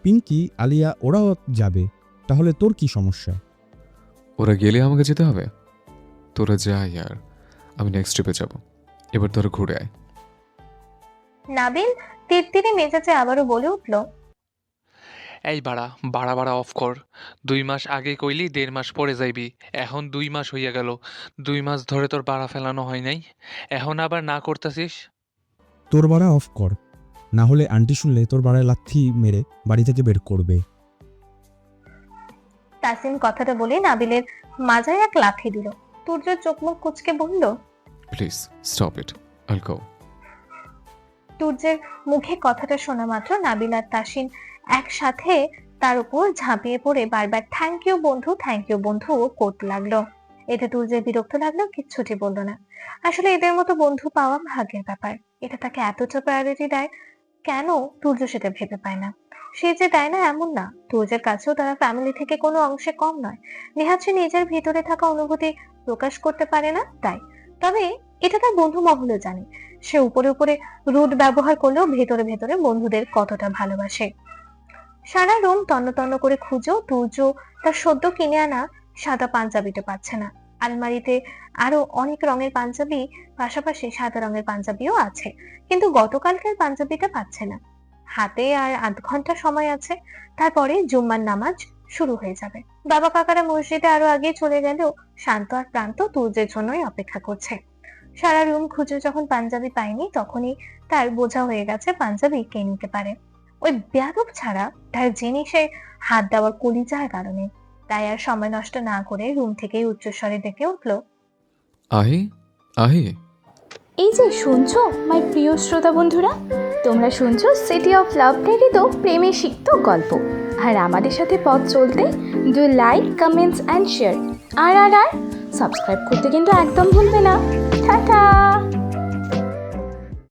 পিঙ্কি আলিয়া ওরাও যাবে, তাহলে তোর কি সমস্যা? ওরা গেলে আমাকে যেতে হবে? তোরা যা ইয়ার, আমি নেক্সট ট্রিপে যাব। এবার তোরা ঘুরে আয়। নাবিল তীর মেজাজে আবারও বলে উঠল, এই বাড়া বাড়া বাড়া অফ কর। 2 মাস আগে কইলি 1.5 মাস পরে যাইবি, এখন 2 মাস হইয়া গেল। 2 মাস ধরে তোর বাড়া ফেলানো হয় নাই, এখন আবার না করতেছিস? তোর বাড়া অফ কর, না হলে আন্টি শুনলে তোর বাড়ায় লাথি মেরে বাড়ি থেকে বের করবে। তাসিম কথাটা বলে নাবিলের মাজায় এক লাথি দিল। তুর্য চোখ মুখ কুচকে বলল, প্লিজ স্টপ ইট, আইল গো। তুর্যের মুখে কথাটা শোনা মাত্র নাবিল আর তাসিন একসাথে তার উপর ঝাঁপিয়ে পড়ে বারবার থ্যাংক ইউ বন্ধু করতে লাগলো। এতে তুর্যের বিরক্ত লাগলো, কিচ্ছুটি বললো না। আসলে এদের মতো বন্ধু পাওয়া ভাগ্যের ব্যাপার। এটা তাকে এতটা প্রায়োরিটি দেয় কেন তুর্য সেটা ভেবে পায় না। সে যে দেয় না এমন না, তুর্যের কাছেও তারা ফ্যামিলি থেকে কোনো অংশে কম নয়। নেহাত সে নিজের ভিতরে থাকা অনুভূতি প্রকাশ করতে পারে না তাই। তবে এটা তার বন্ধু মহলও জানে। সে উপরে উপরে রুড ব্যবহার করলেও ভেতরে ভেতরে বন্ধুদের কতটা ভালোবাসে। সারা রুম তন্ন তন্ন করে খুঁজেও তুর্য তার সদ্য কিনে আনা সাদা পাঞ্জাবিটা পাচ্ছে না। আলমারিতে আরো অনেক রঙের পাঞ্জাবি, পাশাপাশি সাদা রঙের পাঞ্জাবিও আছে, কিন্তু গতকালকের পাঞ্জাবিটা পাচ্ছে না। হাতে আর আধ ঘন্টা সময় আছে, তারপরে জুম্মার নামাজ শুরু হয়ে যাবে। বাবা কাকারা মসজিদে আরো আগে চলে গেলেও শান্ত আর প্রান্ত তুর্যের জন্যই অপেক্ষা করছে। সারা রুম খুঁজে যখন পাঞ্জাবি পায়নি, তখনই তার বোঝা হয়ে গেছে পাঞ্জাবি কে নিতে পারে। ওই বেয়াদব ছাড়া তার জিনিসে হাত দেওয়ার কলিজার কারণে। তাই আর সময় নষ্ট না করে রুম থেকেই উচ্চস্বরে ডেকে উঠলো, আহি আহি। এই যে শুনছো মাই প্রিয় শ্রোতা বন্ধুরা, তোমরা শুনছো সিটি অফ লাভ প্রেরিত প্রেমে সিক্ত গল্প। আর আমাদের সাথে পথ চলতে do like, comments and share. আর সাবস্ক্রাইব করতে কিন্তু একদম ভুলবে না। টাটা।